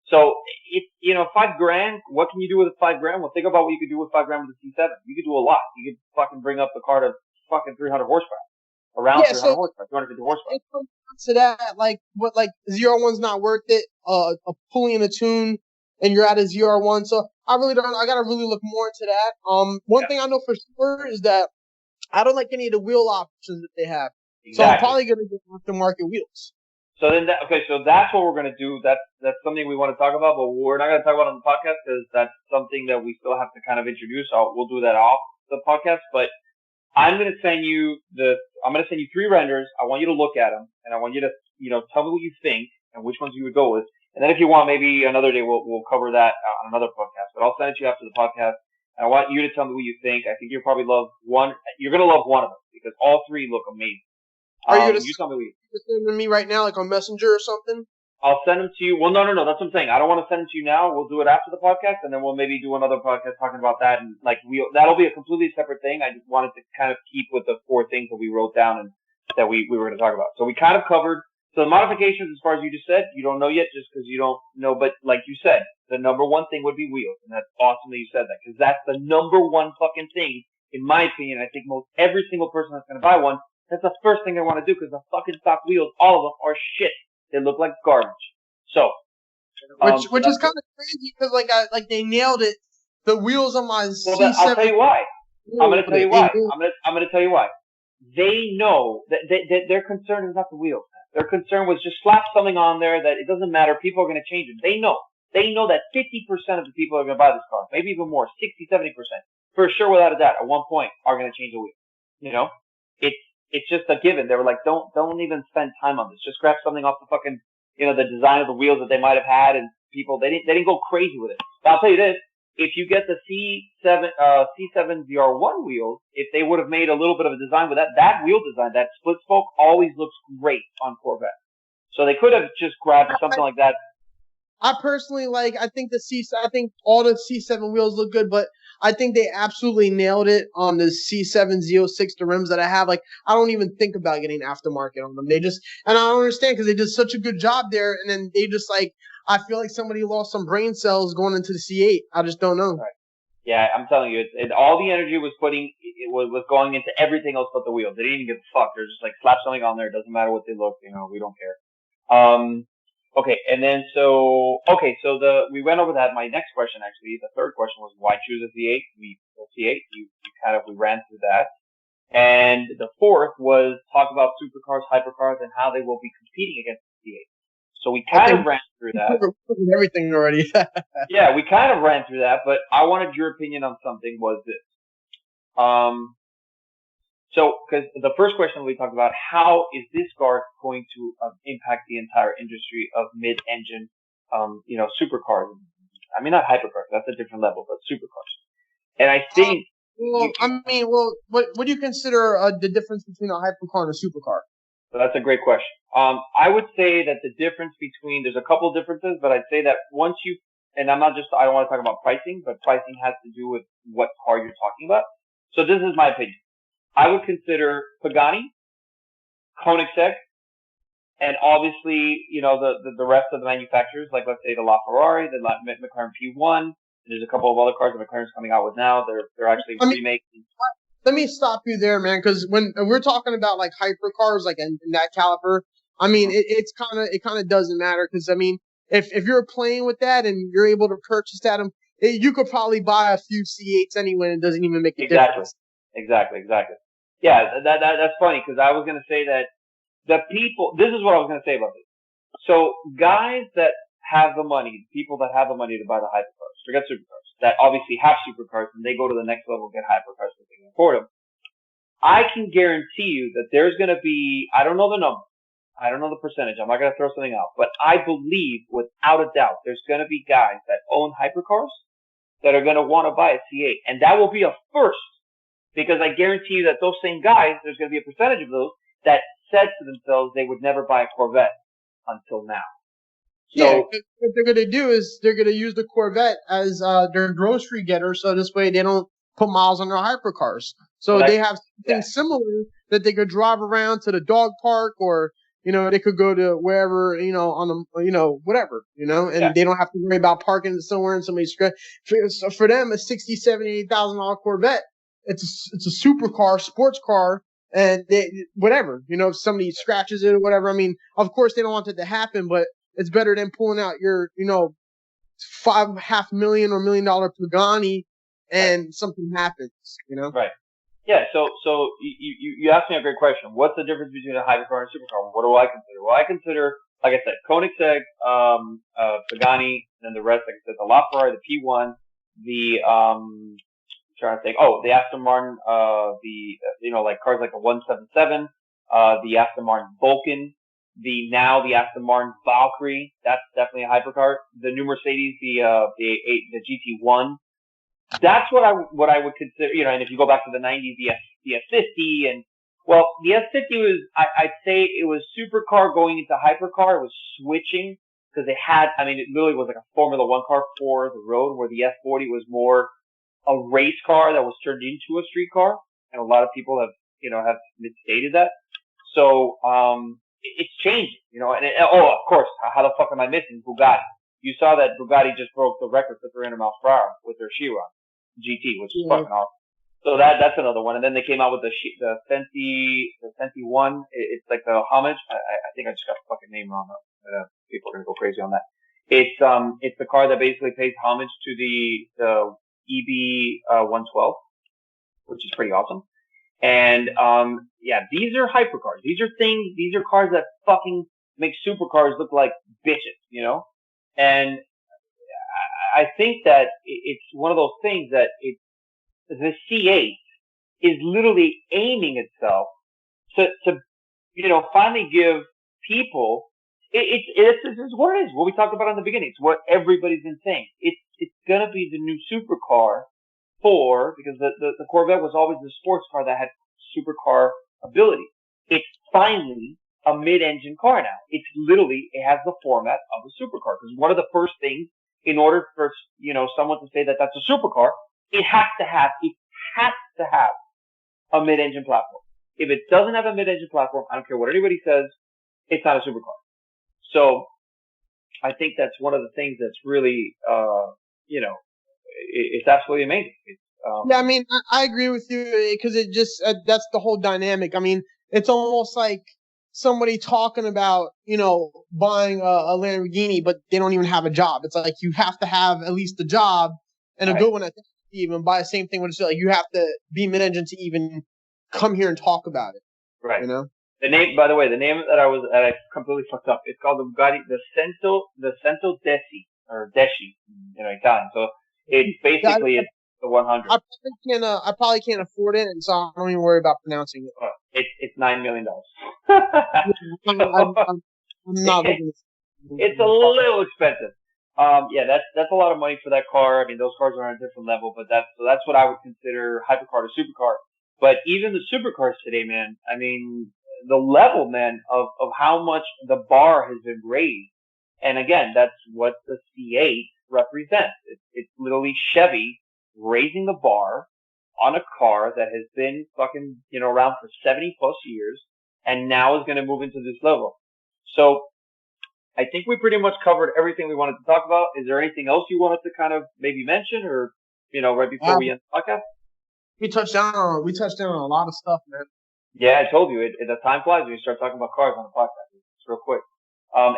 Speaker 1: So it's $5,000. What can you do with $5,000? Well, think about what you could do with $5,000 with the C7. You could do a lot. You could fucking bring up the car to fucking 300 horsepower, around 300 horsepower, 250 horsepower.
Speaker 2: It comes to that, like what, like ZR1's not worth it. A pulley and a tune, and you're at a ZR1. So I gotta really look more into that. One thing I know for sure is that I don't like any of the wheel options that they have. Exactly. So I'm probably gonna get aftermarket wheels.
Speaker 1: So then, so that's what we're going to do. That's something we want to talk about, but we're not going to talk about it on the podcast because that's something that we still have to kind of introduce. So we'll do that off the podcast. But I'm going to send you 3 renders. I want you to look at them, and I want you to, tell me what you think and which ones you would go with. And then if you want, maybe another day we'll cover that on another podcast. But I'll send it to you after the podcast, and I want you to tell me what you think. I think you'll probably love one. You're going to love one of them because all 3 look amazing.
Speaker 2: Are you going
Speaker 1: to tell me what you
Speaker 2: send them to me right now, like on Messenger or something?
Speaker 1: I'll send them to you. Well, no. That's what I'm saying. I don't want to send them to you now. We'll do it after the podcast, and then we'll maybe do another podcast talking about that. And that'll be a completely separate thing. I just wanted to kind of keep with the 4 things that we wrote down and that we were going to talk about. So we kind of covered. So the modifications, as far as you just said, you don't know yet just because you don't know. But like you said, the number one thing would be wheels, and that's awesome that you said that because that's the number one fucking thing, in my opinion. I think every single person that's going to buy one. That's the first thing I want to do because the fucking stock wheels, all of them, are shit. They look like garbage. So,
Speaker 2: which is kind of crazy because like they nailed it. The wheels on my C7.
Speaker 1: I'll tell you why. I'm going to tell you why. I'm going to tell you why. They know that their concern is not the wheels. Their concern was just slap something on there that it doesn't matter. People are going to change it. They know that 50% of the people are going to buy this car, maybe even more, 60, 70%, for sure, without a doubt, at one point, are going to change the wheel. It's just a given. They were like, don't even spend time on this. Just grab something off the fucking, the design of the wheels that they might have had, and people they didn't go crazy with it. But I'll tell you this: if you get the C7 ZR1 wheels, if they would have made a little bit of a design with that wheel design, that split spoke always looks great on Corvette. So they could have just grabbed something like that.
Speaker 2: I personally I think all the C7 wheels look good, but I think they absolutely nailed it on the C7 Z06, the rims that I have. Like, I don't even think about getting aftermarket on them. And I don't understand because they did such a good job there. And then they just I feel like somebody lost some brain cells going into the C8. I just don't know.
Speaker 1: Right. Yeah, I'm telling you, all the energy was going into everything else but the wheels. They didn't even give a fuck. They're just like, slap something on there. It doesn't matter what they look. We don't care. Okay, and then we went over that. My next question, actually, the third question was why choose a C8? We ran through that, and the fourth was talk about supercars, hypercars, and how they will be competing against the C8. So we kind of ran through that.
Speaker 2: Everything already.
Speaker 1: Yeah, we kind of ran through that, but I wanted your opinion on something. Was this? So, because the first question we talked about, how is this car going to impact the entire industry of mid-engine, supercars? I mean, not hypercars. That's a different level, but supercars. And I think.
Speaker 2: What do you consider the difference between a hypercar and a supercar?
Speaker 1: So that's a great question. I would say that the difference there's a couple of differences, but I'd say that I don't want to talk about pricing, but pricing has to do with what car you're talking about. So this is my opinion. I would consider Pagani, Koenigsegg, and obviously, the rest of the manufacturers, like let's say the LaFerrari, the McLaren P1. There's a couple of other cars that McLaren's coming out with now. They're actually remaking.
Speaker 2: Let me stop you there, man, because when we're talking about like hypercars, like in that caliber, I mean, it kind of doesn't matter because I mean, if you're playing with that and you're able to purchase that, you could probably buy a few C8s anyway, and it doesn't even make a difference.
Speaker 1: Exactly. Yeah, that's funny because I was gonna say that the people. This is what I was gonna say about this. So guys that have the money, people that have the money to buy the hypercars, forget supercars, that obviously have supercars and they go to the next level and get hypercars because they can afford them. I can guarantee you that there's going to be, I don't know the number, I don't know the percentage, I'm not going to throw something out, but I believe without a doubt there's going to be guys that own hypercars that are going to want to buy a C8. And that will be a first because I guarantee you that those same guys, there's going to be a percentage of those that said to themselves they would never buy a Corvette until now. So,
Speaker 2: yeah, what they're going to do is they're going to use the Corvette as their grocery getter, so this way they don't put miles on their hypercars. So they have something similar that they could drive around to the dog park, or they could go to wherever on the whatever and they don't have to worry about parking somewhere and somebody's scratch. So for them, a $60,000, $70,000 Corvette, it's a supercar, sports car. And whatever, if somebody scratches it or whatever. I mean, of course they don't want that to happen, but it's better than pulling out your, $5.5 million or $1 million Pagani and something happens,
Speaker 1: Right. Yeah. So you asked me a great question. What's the difference between a hypercar and a supercar? What do I consider? Well, I consider, like I said, Koenigsegg, Pagani, and then the rest, like I said, the LaFerrari, the P1, the trying to think. Oh, the Aston Martin, like cars like a 177, the Aston Martin Vulcan, the Aston Martin Valkyrie. That's definitely a hypercar. The new Mercedes, the GT1. That's what I would consider. And if you go back to the 90s, the S50, and well, the S50 was, I'd say it was supercar going into hypercar. It was switching because it literally was like a Formula One car for the road, where the S40 was more a race car that was turned into a street car, and a lot of people have misstated that. So, it's changing, and of course, how the fuck am I missing Bugatti? You saw that Bugatti just broke the record for 300 miles per hour with their Chiron GT, which is fucking awesome. So that's another one. And then they came out with the Senti one. It's like the homage. I think I just got the fucking name wrong. People are gonna go crazy on that. It's the car that basically pays homage to the EB 112, which is pretty awesome. And these are hypercars. These are cars that fucking make supercars look like bitches, And I think that it's one of those things that the C8 is literally aiming itself to finally give people. This is what it is. What we talked about in the beginning. It's what everybody's been saying. It's gonna be the new supercar because the Corvette was always the sports car that had supercar ability. It's finally a mid-engine car now. It has the format of a supercar. Because one of the first things, in order for someone to say that that's a supercar, it has to have a mid-engine platform. If it doesn't have a mid-engine platform, I don't care what anybody says, it's not a supercar. So I think that's one of the things that's really, it's absolutely amazing.
Speaker 2: Yeah, I mean, I agree with you because it just that's the whole dynamic. I mean, it's almost like somebody talking about buying a Lamborghini, but they don't even have a job. It's like you have to have at least a job and a good one. I think even buy the same thing when it's like you have to be mid-engine to even come here and talk about it.
Speaker 1: Right. The name, by the way, that I completely fucked up. It's called the Bugatti, the Cento Dessi, or Desci, Italian. So it's basically it's the 100.
Speaker 2: I probably can't afford it, and so I don't even worry about pronouncing it.
Speaker 1: It's $9 million.
Speaker 2: I'm not looking.
Speaker 1: It's a little expensive. That's a lot of money for that car. I mean, those cars are on a different level, but that's what I would consider hypercar to supercar. But even the supercars today, man, I mean, the level, man, of how much the bar has been raised. And again, that's what the C8 represents. It's literally Chevy raising the bar on a car that has been fucking, around for 70 plus years and now is going to move into this level. So I think we pretty much covered everything we wanted to talk about. Is there anything else you wanted to kind of maybe mention or, right before we end the podcast?
Speaker 2: We touched down on a lot of stuff, man.
Speaker 1: Yeah, I told you, the time flies when you start talking about cars on the podcast. It's real quick.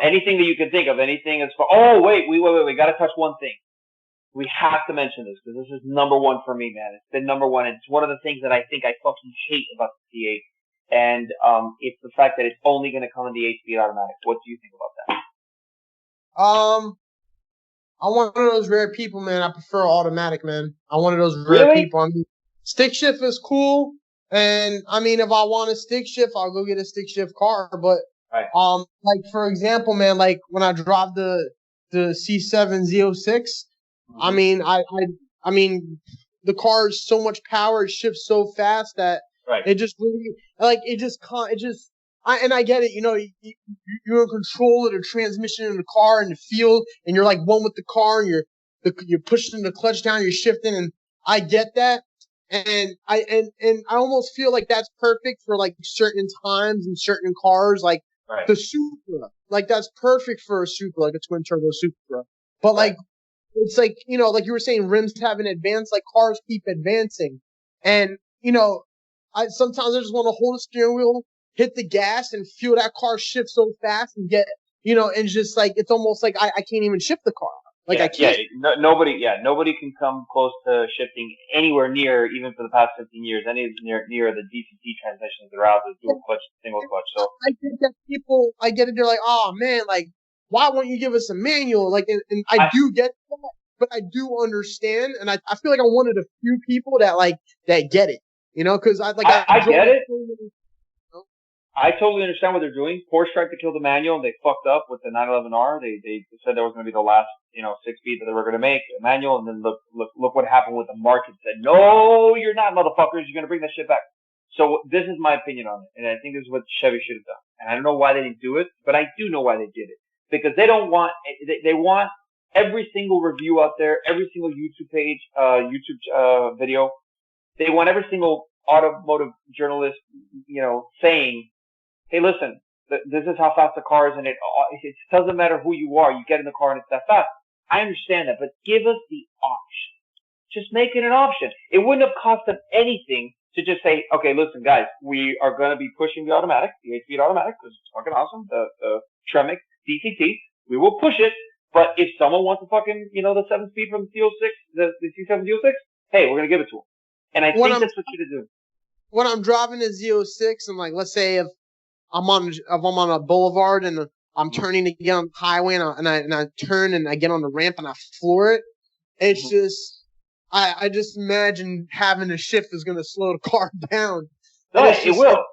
Speaker 1: Anything that you can think of, anything as far, we got to touch one thing. we have to mention this because this is number one for me, man. It's been number one. It's one of the things that I think I fucking hate about the C8. And it's the fact that it's only going to come in the 8-speed automatic. What do you think about
Speaker 2: Um, I'm one of those rare people, man. I prefer automatic, man. I'm one of those rare
Speaker 1: Really?
Speaker 2: people. I mean, stick shift is cool, and I mean, if I want a stick shift, I'll go get a stick shift car. But
Speaker 1: Right.
Speaker 2: like for example, man, like when I drive the C7 Z06, I mean, I mean, the car is so much power, it shifts so fast that
Speaker 1: Right.
Speaker 2: it just really, like, it just can't, it just, I get it, you know, you're in control of the transmission in the car and the feel, and you're like one with the car, and you're pushing the clutch down, you're shifting, and I get that. And I almost feel like that's perfect for like certain times and certain cars, like
Speaker 1: Right.
Speaker 2: the Supra. Like that's perfect for a Supra, like a twin turbo Supra. But like, it's like, you know, like you were saying, rims haven't advanced, like cars keep advancing. And, you know, sometimes I just want to hold the steering wheel, hit the gas, and feel that car shift so fast and get, you know, and just like, it's almost like I can't even shift the car. Like I can't.
Speaker 1: Nobody can come close to shifting anywhere near, even for the past 15 years, any near the DCT transmissions that are out there, dual clutch, single clutch. So
Speaker 2: I think that people, I get it. They're like, oh man, like, why won't you give us a manual? Like, and I do get that, but I do understand, and I feel like I'm one of the few people that get it, you know, because I
Speaker 1: get it. I totally understand what they're doing. Porsche tried to kill the manual, and they fucked up with the 911R. They said that was going to be the last, 6-speed that they were going to make, a manual, and then look what happened with the market. Said, no, you're not, motherfuckers. You're going to bring that shit back. So this is my opinion on it, and I think this is what Chevy should have done. And I don't know why they didn't do it, but I do know why they did it. Because they don't want, they want every single review out there, every single YouTube page, video. They want every single automotive journalist, saying, hey, listen, this is how fast the car is, and it doesn't matter who you are. You get in the car and it's that fast. I understand that, but give us the option. Just make it an option. It wouldn't have cost them anything to just say, okay, listen, guys, we are going to be pushing the automatic, the 8-speed automatic, because it's fucking awesome, the Tremec DCT. We will push it, but if someone wants the fucking, the 7-speed from the Z06, the C7 Z06, hey, we're going to give it to them. And I think that's what you should do.
Speaker 2: When I'm driving a Z06, and like, let's say if I'm on a boulevard and I'm turning to get on the highway and I turn and I get on the ramp and I floor it, it's just, I just imagine having a shift is going to slow the car down.
Speaker 1: No, it will.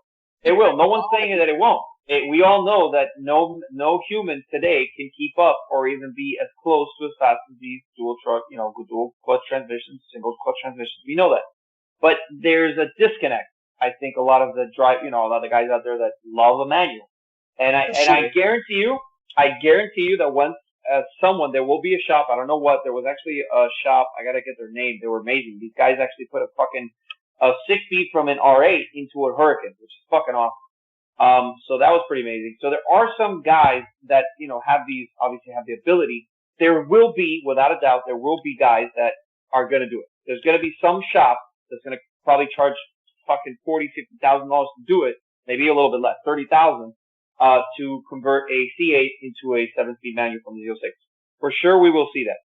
Speaker 1: It will. No one's saying that it won't. We all know that no human today can keep up or even be as close to as fast as these dual clutch transmissions, single clutch transmissions. We know that. But there's a disconnect. I think a lot of the a lot of the guys out there that love a manual. And I guarantee you that once there will be a shop, I don't know what, there was actually a shop, I gotta get their name, they were amazing. These guys actually put a 6-speed from an R8 into a Hurricane, which is fucking awesome. So that was pretty amazing. So there are some guys that, obviously have the ability. There will be, without a doubt, there will be guys that are gonna do it. There's gonna be some shop that's gonna probably charge fucking $40,000-$50,000 to do it, maybe a little bit less, $30,000, to convert a C8 into a 7-speed manual from the Z06. For sure, we will see that.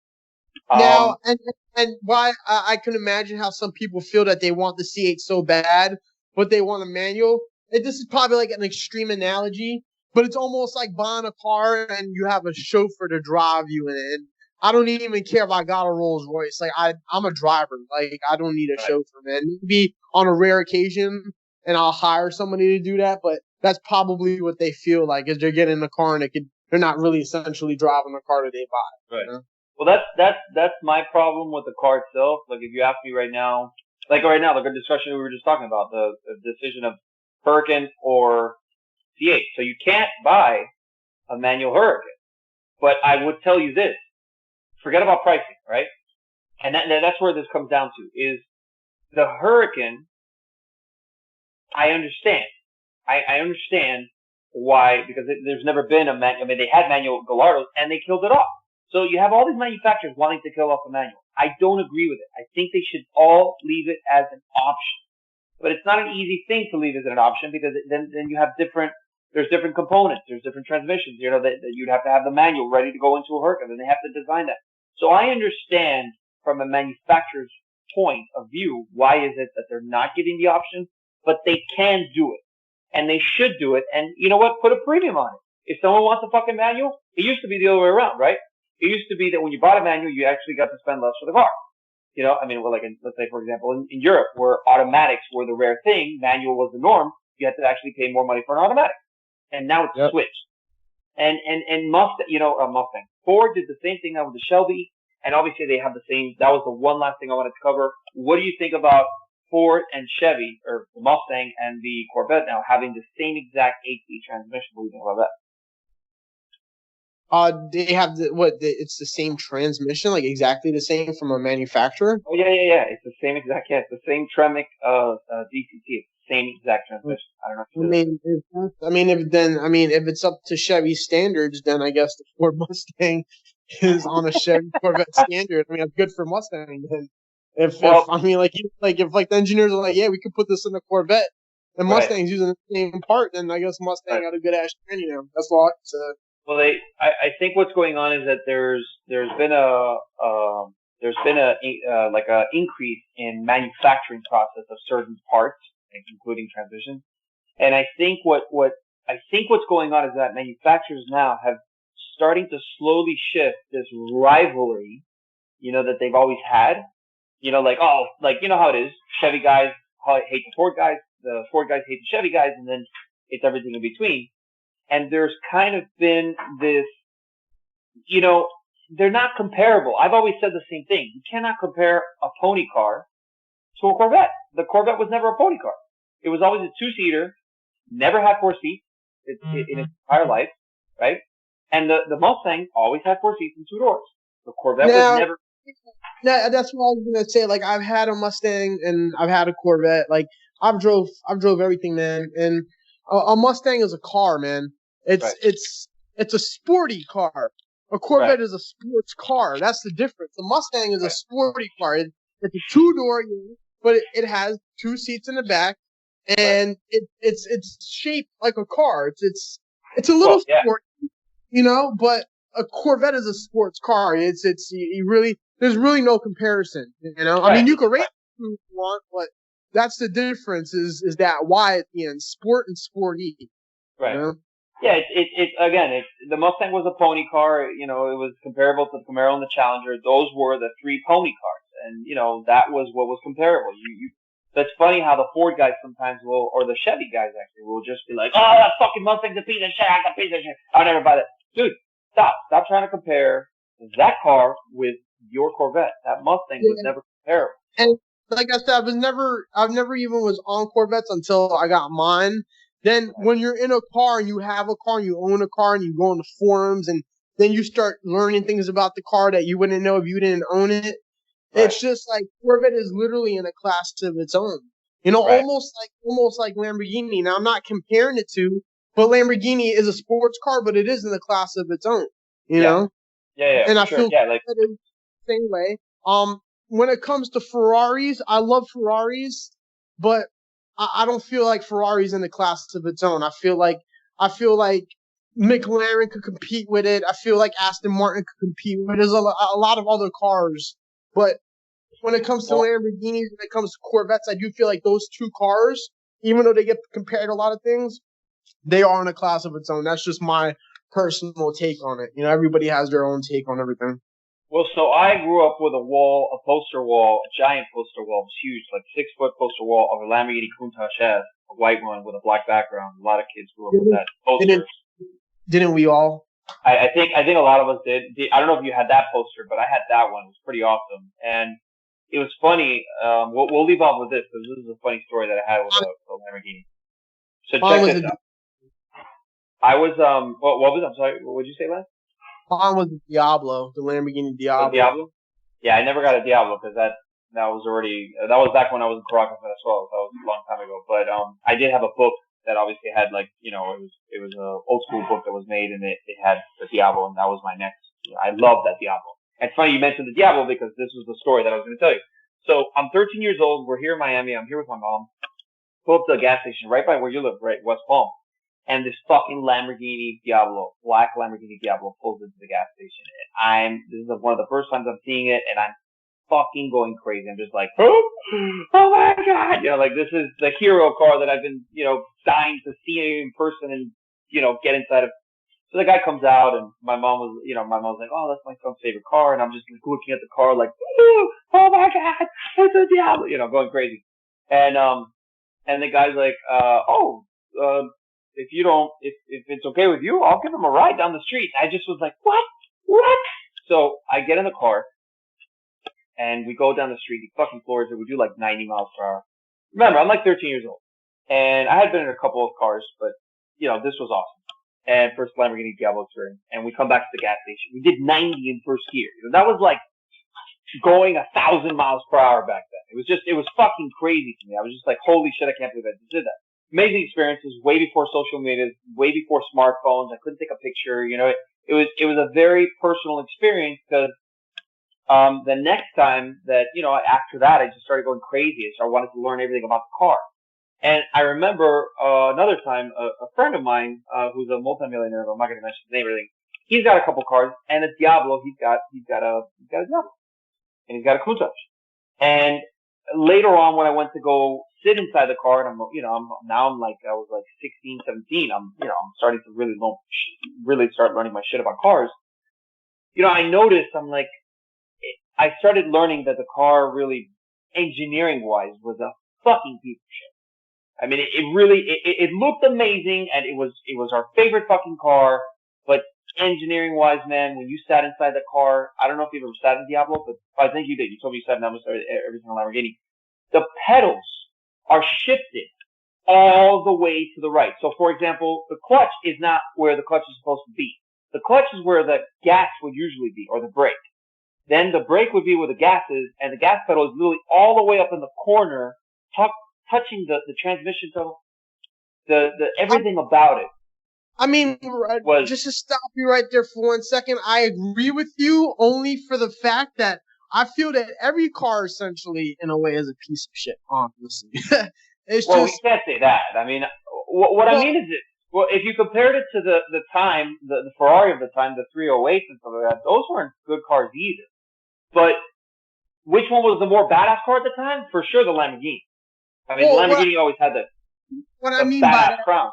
Speaker 2: Now, and why I can imagine how some people feel that they want the C8 so bad, but they want a manual. This is probably like an extreme analogy, but it's almost like buying a car and you have a chauffeur to drive you in it. And I don't even care if I got a Rolls Royce. Like I'm a driver. Like I don't need a chauffeur, man. Maybe on a rare occasion, and I'll hire somebody to do that. But that's probably what they feel like, is they're getting in the car and they're not really essentially driving the car that they buy.
Speaker 1: Right.
Speaker 2: You know?
Speaker 1: Well, that's my problem with the car itself. Like if you ask me right now, the good discussion we were just talking about, the decision of Hurricane or C8. So you can't buy a manual Hurricane. But I would tell you this. Forget about pricing, right? And that's where this comes down to, is the Hurricane. I understand. I understand why, because there's never been a manual. I mean, they had manual Gallardos and they killed it off. So you have all these manufacturers wanting to kill off the manual. I don't agree with it. I think they should all leave it as an option. But it's not an easy thing to leave as an option, because then you have there's different components, there's different transmissions, that you'd have to have the manual ready to go into a Hurricane, and they have to design that. So I understand from a manufacturer's point of view, why is it that they're not giving the option, but they can do it, and they should do it, and you know what? Put a premium on it. If someone wants a fucking manual, it used to be the other way around, right? It used to be that when you bought a manual, you actually got to spend less for the car. You know, I mean, well, like let's say, for example, in Europe, where automatics were the rare thing, manual was the norm, you had to actually pay more money for an automatic. And now it's switched. And Mustang. Ford did the same thing now with the Shelby, and obviously they have the same. That was the one last thing I wanted to cover. What do you think about Ford and Chevy, or the Mustang and the Corvette now having the same exact 8-speed transmission? What do you think about that?
Speaker 2: They have it's the same transmission, like exactly the same from a manufacturer.
Speaker 1: Oh yeah. It's the same exact. Yeah, it's the same Tremec DCT. It's the same exact transmission. I don't know.
Speaker 2: If it's up to Chevy standards, then I guess the Ford Mustang is on a Chevy Corvette standard. I mean, that's good for Mustang. Then if the engineers are like, yeah, we could put this in the Corvette, and Mustang's using the same part, then I guess Mustang got a good ass training. That's all I said.
Speaker 1: Well, I think what's going on is that there's been a increase in manufacturing process of certain parts, including transmissions. And I think what's going on is that manufacturers now have starting to slowly shift this rivalry, that they've always had. You know how it is. Chevy guys hate the Ford guys, the Ford guys hate the Chevy guys, and then it's everything in between. And there's kind of been this, they're not comparable. I've always said the same thing. You cannot compare a pony car to a Corvette. The Corvette was never a pony car. It was always a two-seater, never had 4 seats in its entire life, right? And the Mustang always had 4 seats and 2 doors. The Corvette was never.
Speaker 2: Yeah, that's what I was gonna say. Like, I've had a Mustang and I've had a Corvette. Like, I've drove everything, man. And a Mustang is a car, man. It's a sporty car. A Corvette is a sports car. That's the difference. The Mustang is a sporty car. It's a 2-door, but it has 2 seats in the back, and it's shaped like a car. It's a little sporty, but a Corvette is a sports car. There's really no comparison. I mean, you can rate it if you want, but that's the difference. Is that why at the end, sport and sporty.
Speaker 1: Right. Yeah, it's the Mustang was a pony car. It was comparable to the Camaro and the Challenger. Those were the 3 pony cars, and that was what was comparable. That's funny how the Ford guys sometimes will, or the Chevy guys actually will just be like, "Oh, that fucking Mustang's a piece of shit. I'm a piece of shit. I'll never buy that." Dude, stop trying to compare that car with your Corvette. That Mustang was never comparable.
Speaker 2: And like I said, I've never even was on Corvettes until I got mine. Then when you're in a car and you have a car and you own a car and you go on the forums and then you start learning things about the car that you wouldn't know if you didn't own it. Right. It's just like Corvette is literally in a class of its own. Almost like Lamborghini. Now I'm not comparing it to, but Lamborghini is a sports car, but it is in a class of its own.
Speaker 1: Yeah.
Speaker 2: And I feel the same way. When it comes to Ferraris, I love Ferraris, but I don't feel like Ferrari's in the class of its own. I feel like McLaren could compete with it. I feel like Aston Martin could compete with it. There's a lot of other cars, but when it comes to Lamborghinis, when it comes to Corvettes, I do feel like those 2 cars, even though they get compared to a lot of things, they are in a class of its own. That's just my personal take on it. Everybody has their own take on everything.
Speaker 1: Well, so I grew up with a poster wall, a giant poster wall. It was huge, like 6-foot poster wall of a Lamborghini Countach S, a white one with a black background. A lot of kids grew up with that poster.
Speaker 2: Didn't we all?
Speaker 1: I think a lot of us did. I don't know if you had that poster, but I had that one. It was pretty awesome. And it was funny. We'll leave off with this because this is a funny story that I had with a Lamborghini. So check this out. I was, what was, I'm sorry, what did you say, Len?
Speaker 2: Mine was the Diablo, the Lamborghini Diablo.
Speaker 1: The Diablo? Yeah, I never got a Diablo because that was back when I was in Caracas as well. That was a long time ago. But I did have a book that obviously had it was a old school book that was made and it had the Diablo, and that was my next. I love that Diablo. And it's funny you mentioned the Diablo because this was the story that I was going to tell you. So I'm 13 years old. We're here in Miami. I'm here with my mom. Pull up to a gas station right by where you live, right, West Palm. And this fucking Lamborghini Diablo, black Lamborghini Diablo, pulls into the gas station. And this is one of the first times I'm seeing it, and I'm fucking going crazy. I'm just like, oh my god, like this is the hero car that I've been, dying to see in person and, get inside of. So the guy comes out and my mom's like, oh, that's my son's favorite car. And I'm just looking at the car like, oh my god, it's a Diablo, going crazy. And the guy's like, if it's okay with you, I'll give him a ride down the street. I just was like, what? So I get in the car and we go down the street. He fucking floors it. We do like 90 miles per hour. Remember, I'm like 13 years old and I had been in a couple of cars, but this was awesome. And first Lamborghini Diablo experience. And we come back to the gas station. We did 90 in first gear. That was like going 1,000 miles per hour back then. It was fucking crazy to me. I was just like, holy shit, I can't believe I just did that. Amazing experiences, way before social media, way before smartphones. I couldn't take a picture, it was a very personal experience because, the next time that, after that, I just started going crazy. So I wanted to learn everything about the car. And I remember, another time, a friend of mine, who's a multimillionaire, I'm not going to mention his name or anything. He's got a couple cars and a Diablo. He's got a Diablo. And he's got a Countach. And later on, when I went to go sit inside the car, and I was like 16, 17. I'm starting to really start learning my shit about cars. I noticed, I started learning that the car really, engineering wise, was a fucking piece of shit. I mean, it looked amazing, and it was our favorite fucking car, but engineering wise, man, when you sat inside the car, I don't know if you've ever sat in Diablo, but I think you did. You told me you sat in almost every single Lamborghini. The pedals are shifted all the way to the right. So, for example, the clutch is not where the clutch is supposed to be. The clutch is where the gas would usually be, or the brake. Then the brake would be where the gas is, and the gas pedal is literally all the way up in the corner, touching the transmission pedal, the everything about it.
Speaker 2: I mean, just to stop you right there for 1 second, I agree with you only for the fact that I feel that every car essentially, in a way, is a piece of shit, honestly.
Speaker 1: We can't say that. I mean, what I mean is if you compared it to the time, the Ferrari of the time, the 308s and stuff like that, those weren't good cars either. But which one was the more badass car at the time? For sure, the Lamborghini. I mean, Lamborghini always had the badass crown,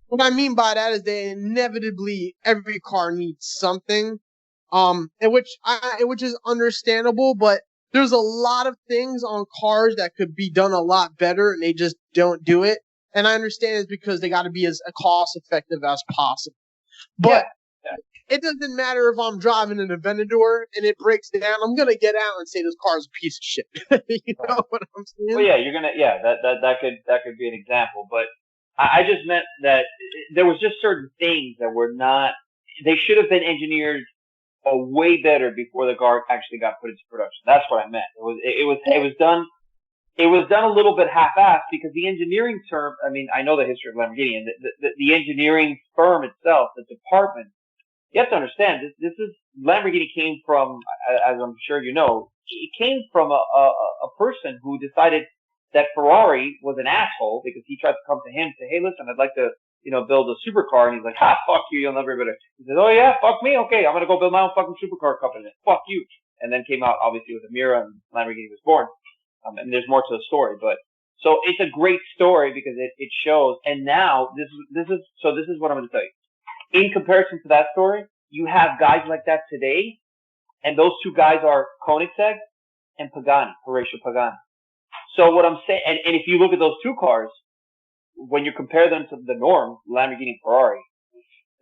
Speaker 2: What I mean by that is that inevitably every car needs something, which is understandable, but there's a lot of things on cars that could be done a lot better, and they just don't do it. And I understand it's because they got to be as cost effective as possible. But it doesn't matter if I'm driving an Aventador and it breaks down. I'm gonna get out and say this car's a piece of shit. You know what I'm saying?
Speaker 1: Well, that could be an example, but I just meant that there was just certain things that were not. They should have been engineered a way better before the car actually got put into production. That's what I meant. It was done. It was done a little bit half-assed because the engineering term. I mean, I know the history of Lamborghini and the engineering firm itself, the department. You have to understand this is Lamborghini came from, as I'm sure you know, it came from a person who decided that Ferrari was an asshole because he tried to come to him and say, hey, listen, I'd like to, build a supercar. And he's like, fuck you. You'll never be better. He says, oh yeah, fuck me. Okay. I'm going to go build my own fucking supercar company. Fuck you. And then came out obviously with a Mira and Lamborghini was born. And there's more to the story, but so it's a great story because it shows. And now this is what I'm going to tell you. In comparison to that story, you have guys like that today. And those two guys are Koenigsegg and Pagani, Horacio Pagani. So what I'm saying, and if you look at those two cars, when you compare them to the norm, Lamborghini and Ferrari,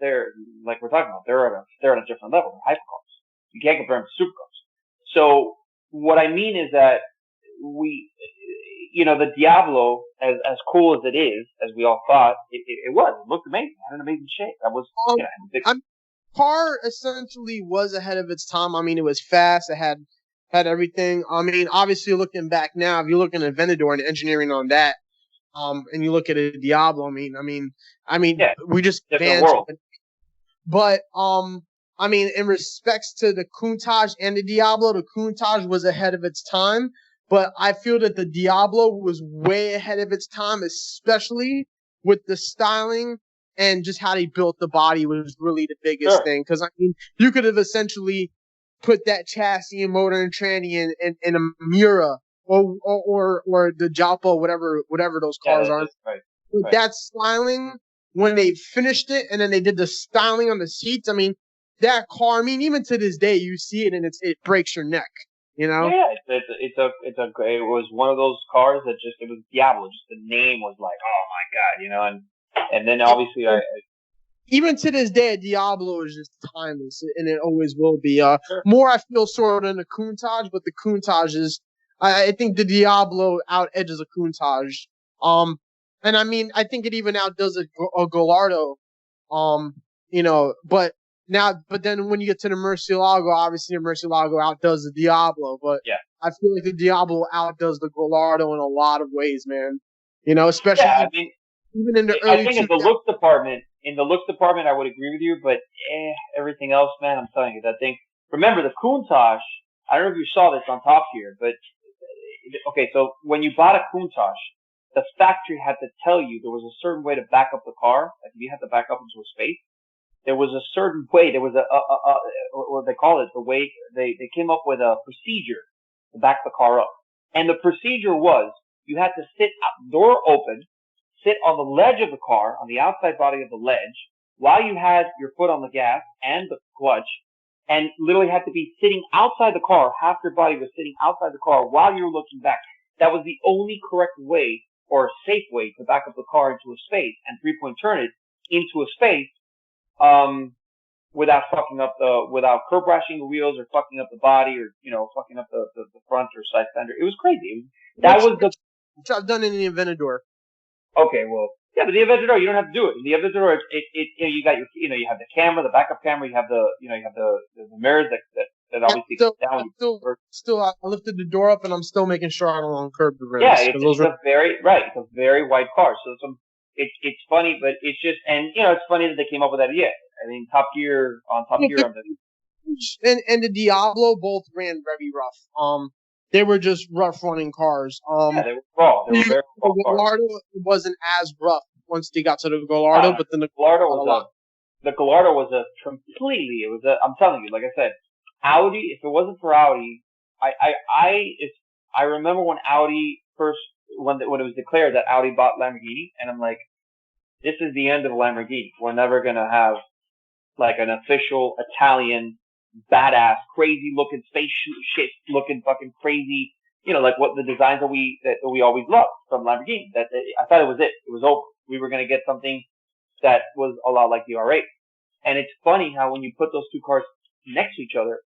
Speaker 1: they're, like we're talking about, they're at a different level. They're hypercars. You can't compare them to supercars. So what I mean is that the Diablo, as cool as it is, as we all thought, it looked amazing. It had an amazing shape. That was,
Speaker 2: car essentially was ahead of its time. I mean, it was fast. It had everything. I mean, obviously looking back now, if you look at an Aventador and the engineering on that, and you look at a Diablo, I mean, we just advanced. But, I mean, in respects to the Countach and the Diablo, the Countach was ahead of its time. But I feel that the Diablo was way ahead of its time, especially with the styling and just how they built the body was really the biggest thing. Because, I mean, you could have essentially put that chassis and motor and tranny in a Miura or the Jalpa, whatever those cars are.
Speaker 1: Right.
Speaker 2: That styling, when they finished it and then they did the styling on the seats, I mean, that car, I mean, even to this day, you see it and it breaks your neck, you know?
Speaker 1: Yeah, it was one of those cars that it was Diablo. Just the name was like, oh my God, you know, and then obviously
Speaker 2: even to this day, Diablo is just timeless, and it always will be.
Speaker 1: sure.
Speaker 2: More I feel sort of in the Countach, but the Countach is, I think the Diablo out edges a Countach. And I mean, I think it even outdoes a Gallardo. You know, but then when you get to the Murcielago, obviously the Murcielago outdoes the Diablo, but
Speaker 1: Yeah.
Speaker 2: I feel like the Diablo outdoes the Gallardo in a lot of ways, man. You know, especially even in the early.
Speaker 1: I think in the looks department, I would agree with you, but everything else, man, I'm telling you, that thing. Remember the Countach? I don't know if you saw this on Top Gear, but okay, so when you bought a Countach, the factory had to tell you there was a certain way to back up the car. Like if you had to back up into a space, there was a certain way. There was what they call it, the way they came up with a procedure to back the car up, and the procedure was you had to sit door open, sit on the ledge of the car, on the outside body of the ledge, while you had your foot on the gas and the clutch, and literally had to be sitting outside the car. Half your body was sitting outside the car while you were looking back. That was the only correct way or safe way to back up the car into a space and 3-point turn it into a space, without without curb rashing the wheels or fucking up the body or, you know, fucking up the front or side fender. It was crazy.
Speaker 2: Which I've done in the Aventador.
Speaker 1: Okay, well, yeah, but the Aventador, you don't have to do it. In the Aventador, you got you have the camera, the backup camera, you have the mirrors that obviously down.
Speaker 2: Still, I lifted the door up and I'm still making sure I don't curb the rims.
Speaker 1: Yeah, it's a very wide car. So it's funny, but it's just, and you know, it's funny that they came up with that idea. I mean, Top Gear.
Speaker 2: And the Diablo both ran very rough. They were just rough running cars.
Speaker 1: Yeah, they were raw. They were very raw
Speaker 2: the Gallardo wasn't as rough once they got to the Gallardo, but then the
Speaker 1: Gallardo was a completely. It was a. I'm telling you, like I said, Audi. If it wasn't for Audi, I remember when Audi first when it was declared that Audi bought Lamborghini, and I'm like, this is the end of Lamborghini. We're never gonna have like an official Italian badass, crazy looking spaceship looking fucking crazy, you know, like what the designs that we always loved from Lamborghini. I thought it was it. It was over. We were gonna get something that was a lot like the R8. And it's funny how when you put those two cars next to each other,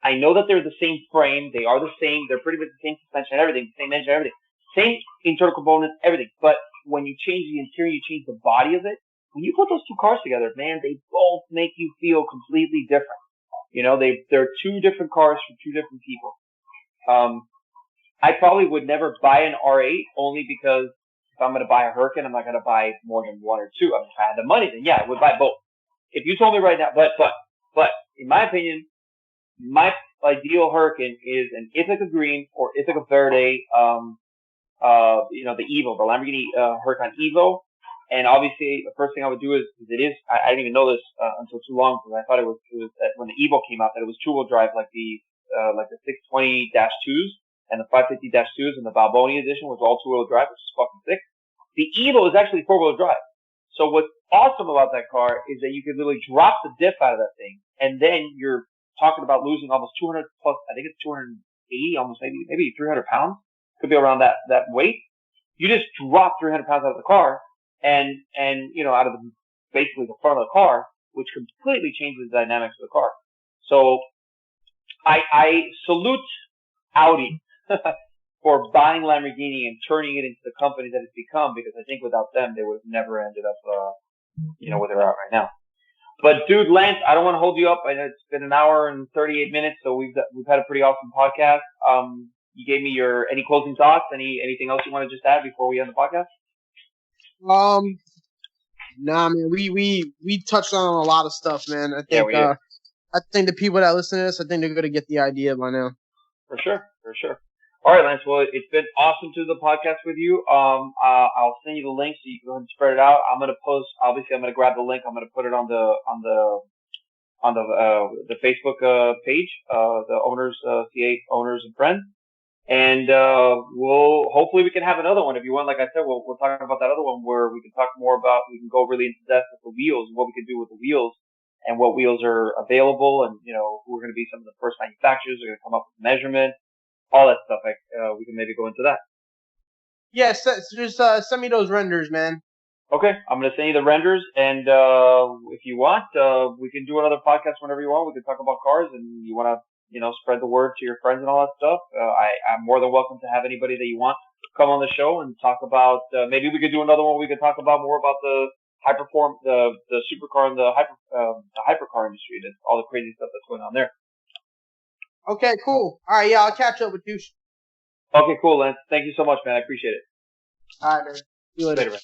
Speaker 1: I know that they're the same frame. They are the same. They're pretty much the same suspension, everything, same engine, everything, same internal components, everything. But when you change the interior, you change the body of it. When you put those two cars together, man, they both make you feel completely different. You know, they're two different cars for two different people. I probably would never buy an R8 only because if I'm going to buy a Huracan, I'm not going to buy more than one or two. I mean, if I had the money, then yeah, I would buy both. If you told me right now, but in my opinion, my ideal Huracan is an Ithaca Green or Ithaca Verde, you know, the Evo, the Lamborghini Huracan Evo. And obviously, the first thing I would do is I didn't even know this until too long because I thought it was that when the Evo came out that it was two-wheel drive like the 620-2s and the 550-2s and the Balboni edition was all two-wheel drive, which is fucking sick. The Evo is actually four-wheel drive. So what's awesome about that car is that you can literally drop the diff out of that thing, and then you're talking about losing almost 200 plus. I think it's 280, almost maybe 300 pounds. Could be around that weight. You just drop 300 pounds out of the car. And, you know, out of basically the front of the car, which completely changes the dynamics of the car. So, I salute Audi for buying Lamborghini and turning it into the company that it's become, because I think without them, they would have never ended up, you know, where they're at right now. But dude, Lance, I don't want to hold you up. I know it's been an hour and 38 minutes, so we've had a pretty awesome podcast. You gave me any closing thoughts, anything else you want to just add before we end the podcast?
Speaker 2: Nah, man, we touched on a lot of stuff, man. I think, I think the people that listen to this, I think they're going to get the idea by now.
Speaker 1: For sure. All right, Lance. Well, it's been awesome to do the podcast with you. I'll send you the link so you can go ahead and spread it out. I'm going to post, obviously I'm going to grab the link. I'm going to put it on the on the Facebook page, the owners, C8 owners and friends. And hopefully we can have another one if you want. Like I said, we'll talk about that other one where we can talk more about, we can go really into depth with the wheels and what we can do with the wheels and what wheels are available, and who are going to be some of the first manufacturers are going to come up with measurement, all that stuff. Like we can maybe go into that.
Speaker 2: Yes, just send me those renders, man.
Speaker 1: Okay, I'm going to send you the renders, and if you want, we can do another podcast whenever you want. We can talk about cars, and you want to, spread the word to your friends and all that stuff. I'm more than welcome to have anybody that you want come on the show and talk about. Maybe we could do another one. We could talk about more about the the supercar and the hypercar industry. That's all the crazy stuff that's going on there.
Speaker 2: Okay, cool. All right, yeah, I'll catch up with you.
Speaker 1: Okay, cool, Lance. Thank you so much, man. I appreciate it.
Speaker 2: All right, man. See you later.
Speaker 1: Man.